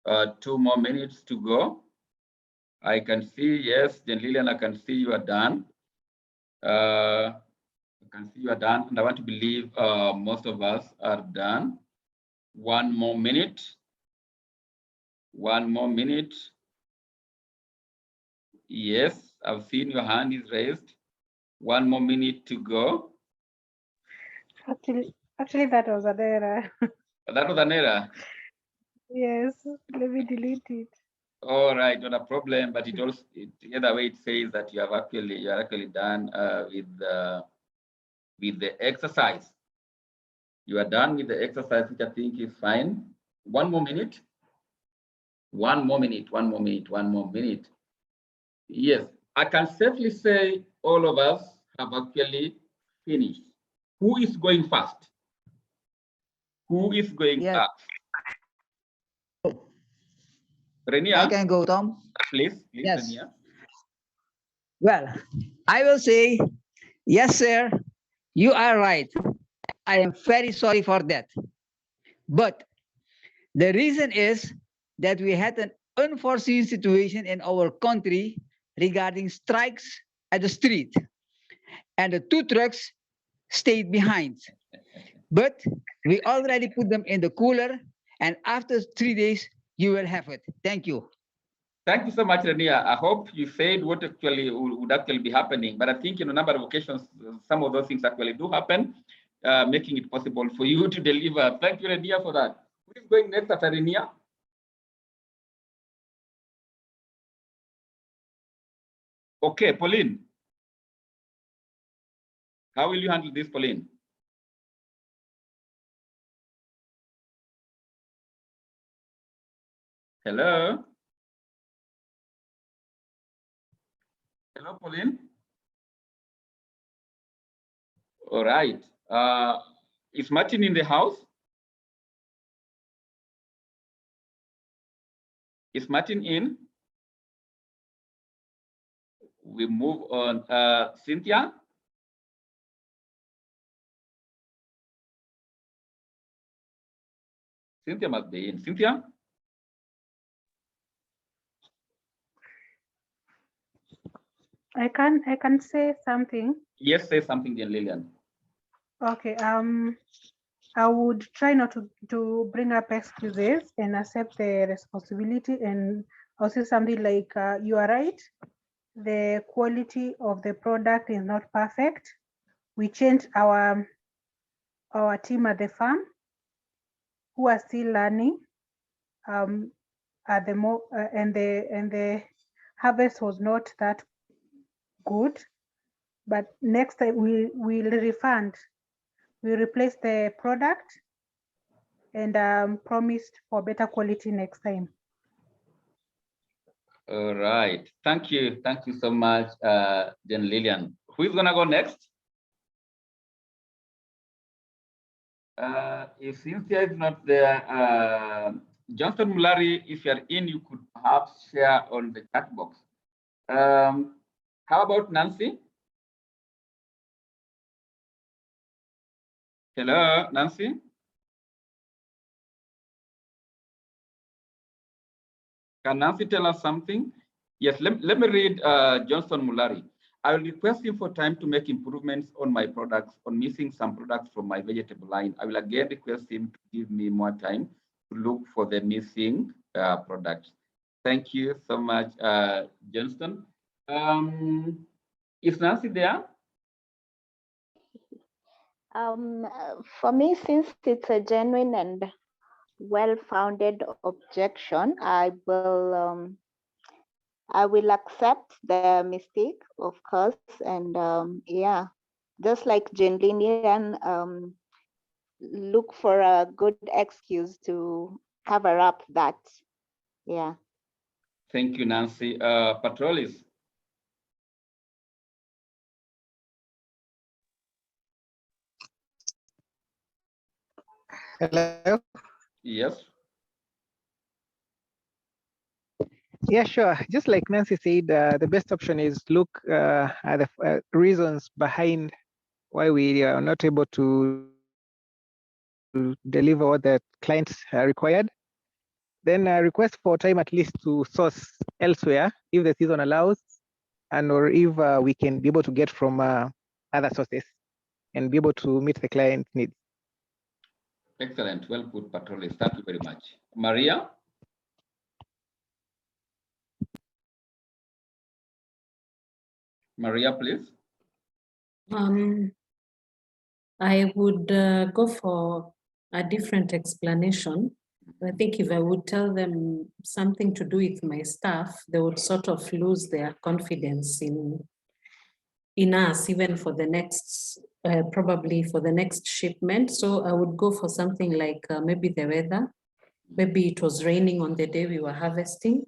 Speaker 1: 2 more minutes to go. I can see, yes, Jen Lillian, I can see you are done. I can see you are done, and I want to believe most of us are done. 1 more minute. 1 more minute. Yes, I've seen your hand is raised. 1 more minute to go.
Speaker 4: Actually, that was an error.
Speaker 1: That was an error.
Speaker 4: Yes, let me delete it.
Speaker 1: All right, not a problem. But it also, either way, it says that you are actually done with the exercise. You are done with the exercise, which I think is fine. One more minute. One more minute. One more minute. One more minute. Yes, I can safely say all of us have actually finished. Who is going first? Who is going
Speaker 6: Yes.
Speaker 1: first?
Speaker 6: I
Speaker 1: Renia,
Speaker 6: can go, Tom.
Speaker 1: please,
Speaker 6: Yes.
Speaker 1: Renia.
Speaker 6: Well, I will say, yes, sir, you are right. I am very sorry for that. But the reason is that we had an unforeseen situation in our country regarding strikes at the street, and the 2 trucks stayed behind. But we already put them in the cooler, and after 3 days, you will have it. Thank you.
Speaker 1: Thank you so much, Renia. I hope you said what actually would actually be happening. But I think in a number of occasions, some of those things actually do happen, making it possible for you to deliver. Thank you, Renia, for that. Who is going next after Renia? Okay, Pauline. How will you handle this, Pauline? Hello? Hello, Pauline? All right. Is Martin in the house? Is Martin in? We move on. Cynthia? Cynthia must be in. Cynthia?
Speaker 4: I can say something.
Speaker 1: Yes, say something, dear Lillian.
Speaker 4: Okay. I would try not to bring up excuses and accept the responsibility, and I'll say something like, you are right. The quality of the product is not perfect. We changed our team at the farm, who are still learning. At the and the harvest was not that good. But next time we will refund. We replace the product and promised for better quality next time.
Speaker 1: All right. Thank you. Thank you so much, Jen Lillian. Who is gonna go next? If Cynthia is not there, Johnson Mulari, if you're in, you could perhaps share on the chat box. How about Nancy? Hello, Nancy? Can Nancy tell us something? Yes, let me read Johnson Mulari. I will request him for time to make improvements on my products, on missing some products from my vegetable line. I will again request him to give me more time to look for the missing products. Thank you so much, Johnston. Is Nancy there?
Speaker 3: For me, since it's a genuine and well-founded objection, I will accept the mistake, of course, and yeah, just like Jane Linian, look for a good excuse to cover up that. Yeah.
Speaker 1: Thank you, Nancy. Patrolis.
Speaker 7: Hello.
Speaker 1: Yes.
Speaker 7: Yeah, sure. Just like Nancy said, the best option is look at the reasons behind why we are not able to deliver what the clients required. Then request for time at least to source elsewhere if the season allows, and or if we can be able to get from other sources and be able to meet the client needs.
Speaker 1: Excellent. Well put, Patrolis. Thank you very much. Maria? Maria, please.
Speaker 2: I would go for a different explanation. I think if I would tell them something to do with my staff, they would sort of lose their confidence in us, even for the next, probably for the next shipment. So I would go for something like maybe the weather. Maybe it was raining on the day we were harvesting,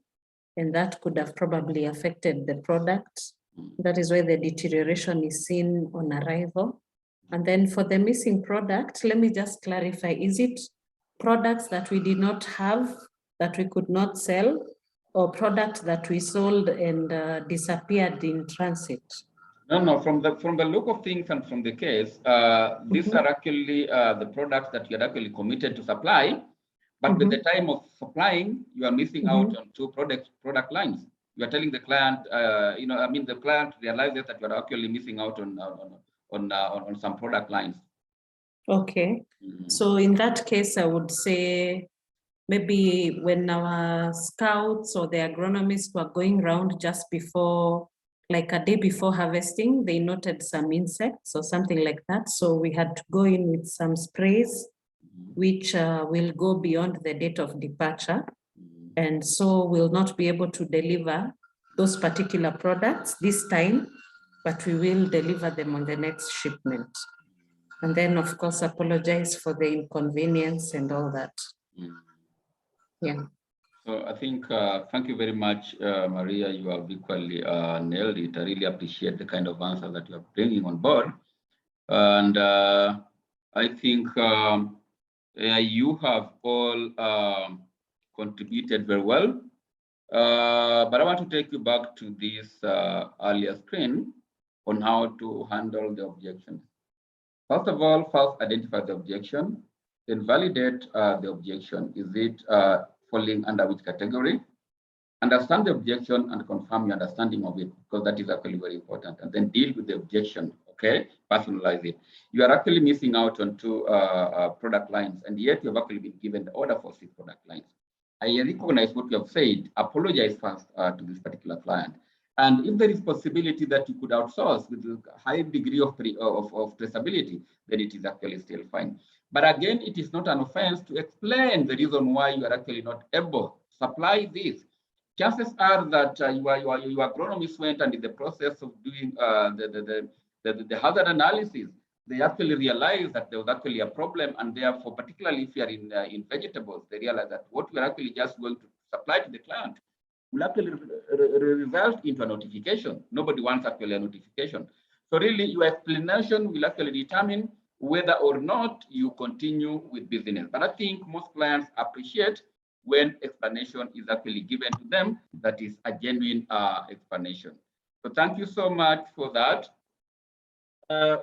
Speaker 2: and that could have probably affected the product. That is why the deterioration is seen on arrival. And then for the missing product, let me just clarify, is it products that we did not have, that we could not sell, or products that we sold and disappeared in transit?
Speaker 1: No. From the look of things and from the case, these are actually the products that you had actually committed to supply, but with the time of supplying, you are missing out on two product lines. You are telling the client, the client realizes that you are actually missing out on some product lines.
Speaker 2: Okay. So in that case, I would say maybe when our scouts or the agronomists were going around just before, like a day before harvesting, they noted some insects or something like that. So we had to go in with some sprays, which will go beyond the date of departure. And so we'll not be able to deliver those particular products this time, but we will deliver them on the next shipment. And then, of course, apologize for the inconvenience and all that. Yeah.
Speaker 1: So I think, thank you very much, Maria. You have equally nailed it. I really appreciate the kind of answer that you are bringing on board. And I think you have all contributed very well. But I want to take you back to this earlier screen on how to handle the objections. First of all, first identify the objection, then validate the objection. Is it falling under which category? Understand the objection and confirm your understanding of it, because that is actually very important. And then deal with the objection, okay? Personalize it. You are actually missing out on two product lines, and yet you have actually been given the order for 6 product lines. I recognize what you have said. Apologize first to this particular client. And if there is possibility that you could outsource with a high degree of traceability, then it is actually still fine. But again, it is not an offense to explain the reason why you are actually not able to supply this. Chances are that your agronomist went and in the process of doing the hazard analysis, they actually realized that there was actually a problem, and therefore, particularly if you are in vegetables, they realize that what we are actually just going to supply to the client will actually result into a notification. Nobody wants actually a notification. So really, your explanation will actually determine whether or not you continue with business. But I think most clients appreciate when explanation is actually given to them that is a genuine explanation. So thank you so much for that.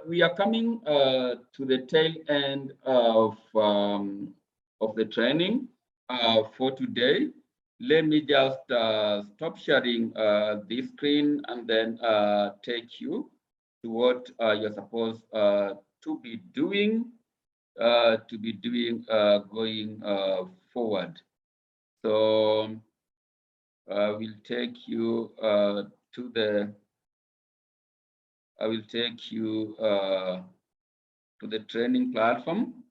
Speaker 1: We are coming to the tail end of the training for today. Let me just stop sharing this screen and then take you to what you're supposed to be doing going forward. So we'll take you to the. I will take you to the training platform.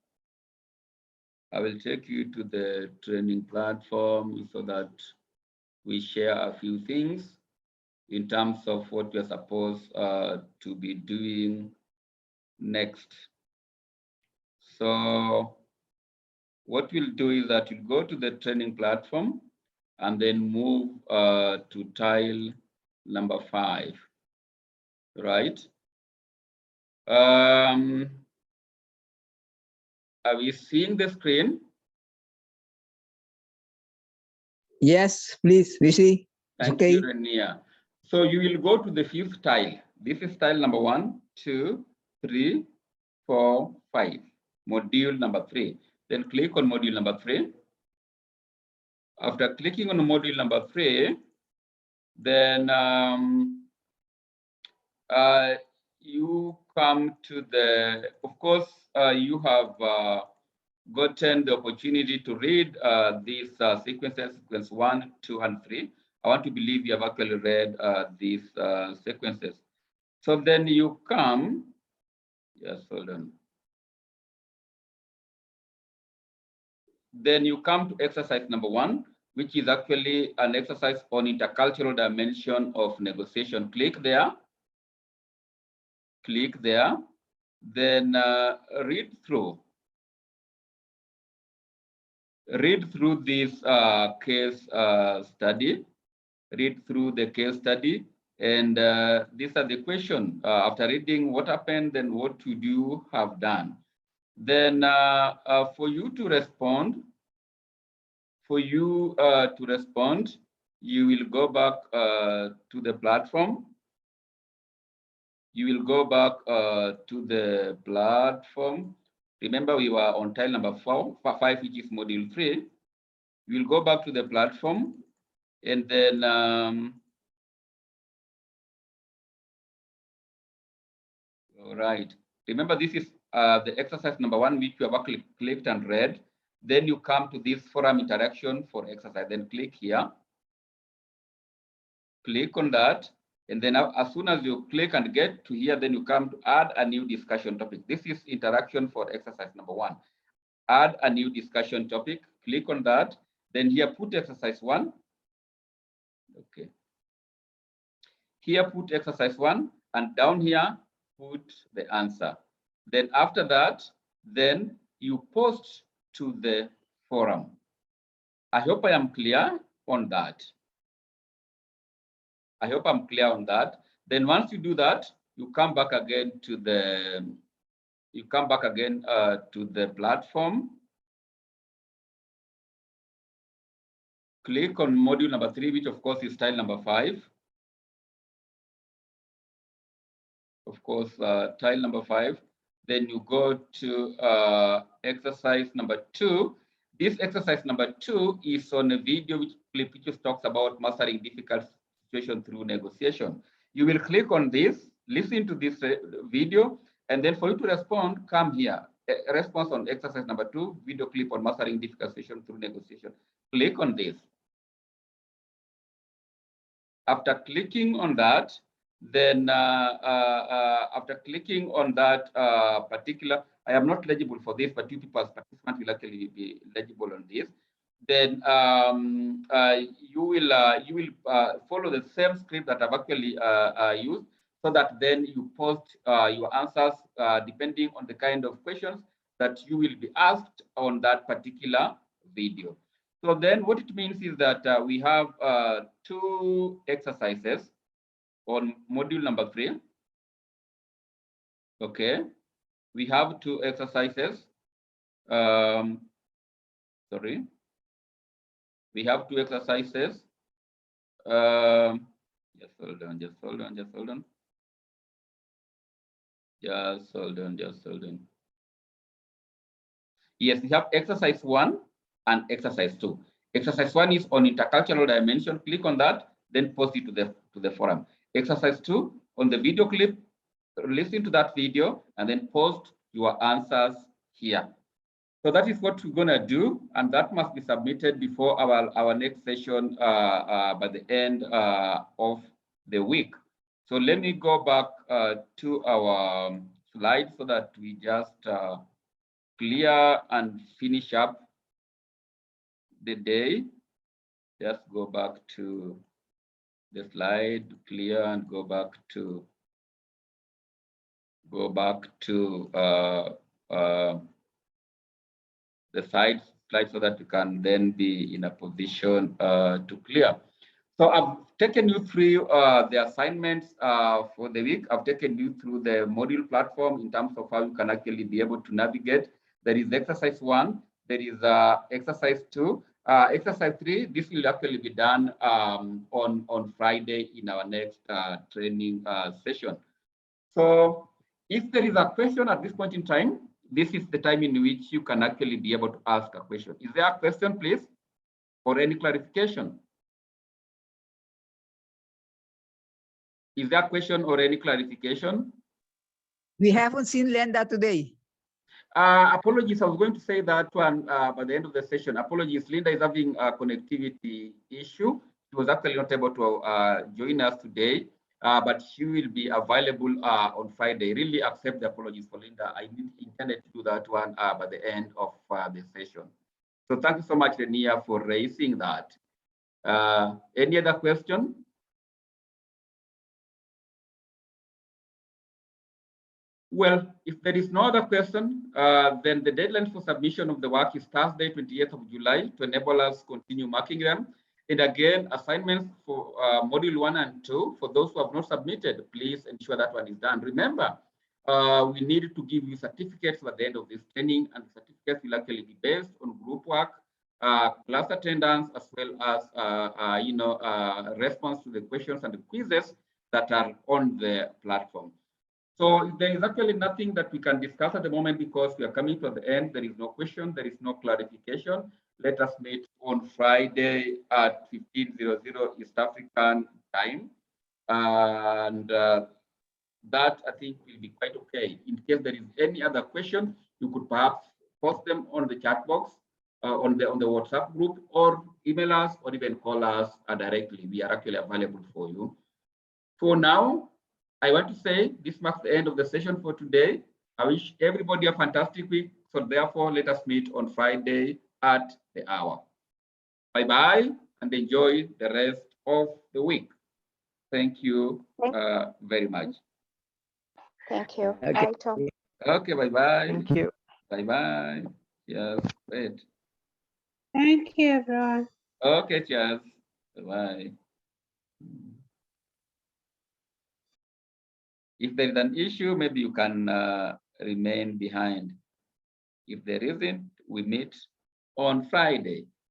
Speaker 1: I will take you to the training platform so that we share a few things in terms of what we're supposed to be doing next. So what we'll do is that you'll go to the training platform and then move to tile number 5, right? Are we seeing the screen?
Speaker 6: Yes, please, we see.
Speaker 1: Thank
Speaker 6: Okay.
Speaker 1: you, Renia. So you will go to the 5th tile. This is tile number 1, 2, 3, 4, 5. Module number 3. Then click on module number 3. After clicking on module number 3, then you come to the, of course, you have gotten the opportunity to read these sequences, sequence 1, 2, and 3. I want to believe you have actually read these sequences. So then you come, yes, hold on. then you come to exercise number 1, which is actually an exercise on intercultural dimension of negotiation. Click there. Click there. Then read through this case study. Read through the case study. And these are the questions. After reading what happened, then what would you have done? Then for you to respond, you will go back to the platform. You will go back to the platform. Remember, we were on tile number 5, which is module 3. You will go back to the platform, and then all right. Remember, this is the exercise number 1, which you have actually clicked and read. Then you come to this forum interaction for exercise. Then click here. Click on that. And then as soon as you click and get to here, then you come to add a new discussion topic. This is interaction for exercise number 1. Add a new discussion topic. Click on that. Then here, put exercise 1. Okay. Here, put exercise 1. And down here, put the answer. Then after that, then you post to the forum. I hope I am clear on that. I hope I'm clear on that. Then once you do that, you come back again to the platform. Click on module number 3, which of course is tile number 5. Of course, tile number 5. Then you go to exercise number 2. This exercise number 2 is on a video which talks about mastering difficult situation through negotiation. You will click on this, listen to this video, and then for you to respond, come here. A response on exercise number 2, video clip on mastering difficult situation through negotiation. Click on this. After clicking on that, then after clicking on that particular, I am not eligible for this, but you people as participants will actually be eligible on this. Then you will follow the same script that I've actually used, so that then you post your answers depending on the kind of questions that you will be asked on that particular video. So then what it means is that we have 2 exercises on module number 3. Okay, we have 2 exercises. Sorry. We have 2 exercises. Just hold on. Yes, we have exercise 1 and exercise 2. Exercise 1 is on intercultural dimension. Click on that, then post it to the forum. Exercise 2 on the video clip, listen to that video, and then post your answers here. So that is what we're gonna do, and that must be submitted before our next session by the end of the week. So let me go back to our slide so that we just clear and finish up the day. Just go back to the slide, clear, and go back to the slide so that you can then be in a position to clear. So I've taken you through the assignments for the week. I've taken you through the module platform in terms of how you can actually be able to navigate. There is exercise 1, there is exercise 2. Exercise 3, this will actually be done on Friday in our next training session. So if there is a question at this point in time, this is the time in which you can actually be able to ask a question. Is there a question, please, or any clarification? Is there a question or any clarification?
Speaker 6: We haven't seen Linda today.
Speaker 1: Apologies, I was going to say that one by the end of the session. Apologies, Linda is having a connectivity issue. She was actually not able to join us today, but she will be available on Friday. Really accept the apologies for Linda. I intended to do that one by the end of the session. So thank you so much, Renia, for raising that. Any other question? Well, if there is no other question, then the deadline for submission of the work is Thursday, 28th of July, to enable us to continue marking them. And again, assignments for module 1 and 2, for those who have not submitted, please ensure that one is done. Remember, we need to give you certificates at the end of this training, and the certificates will actually be based on group work, class attendance, as well as response to the questions and the quizzes that are on the platform. So there is actually nothing that we can discuss at the moment because we are coming to the end. There is no question, there is no clarification. Let us meet on Friday at 15:00 East African time. And that I think will be quite okay. In case there is any other question, you could perhaps post them on the chat box, on the WhatsApp group, or email us, or even call us directly. We are actually available for you. For now, I want to say this marks the end of the session for today. I wish everybody a fantastic week. So therefore, let us meet on Friday at the hour. Bye-bye and enjoy the rest of the week. Thank you very much.
Speaker 3: Thank you.
Speaker 6: Okay.
Speaker 3: Bye, Tom.
Speaker 1: Okay, bye-bye.
Speaker 7: Thank you.
Speaker 1: Bye-bye. Yes, great.
Speaker 4: Thank you, everyone.
Speaker 1: Okay, cheers. Bye-bye. If there is an issue, maybe you can remain behind. If there isn't, we meet on Friday.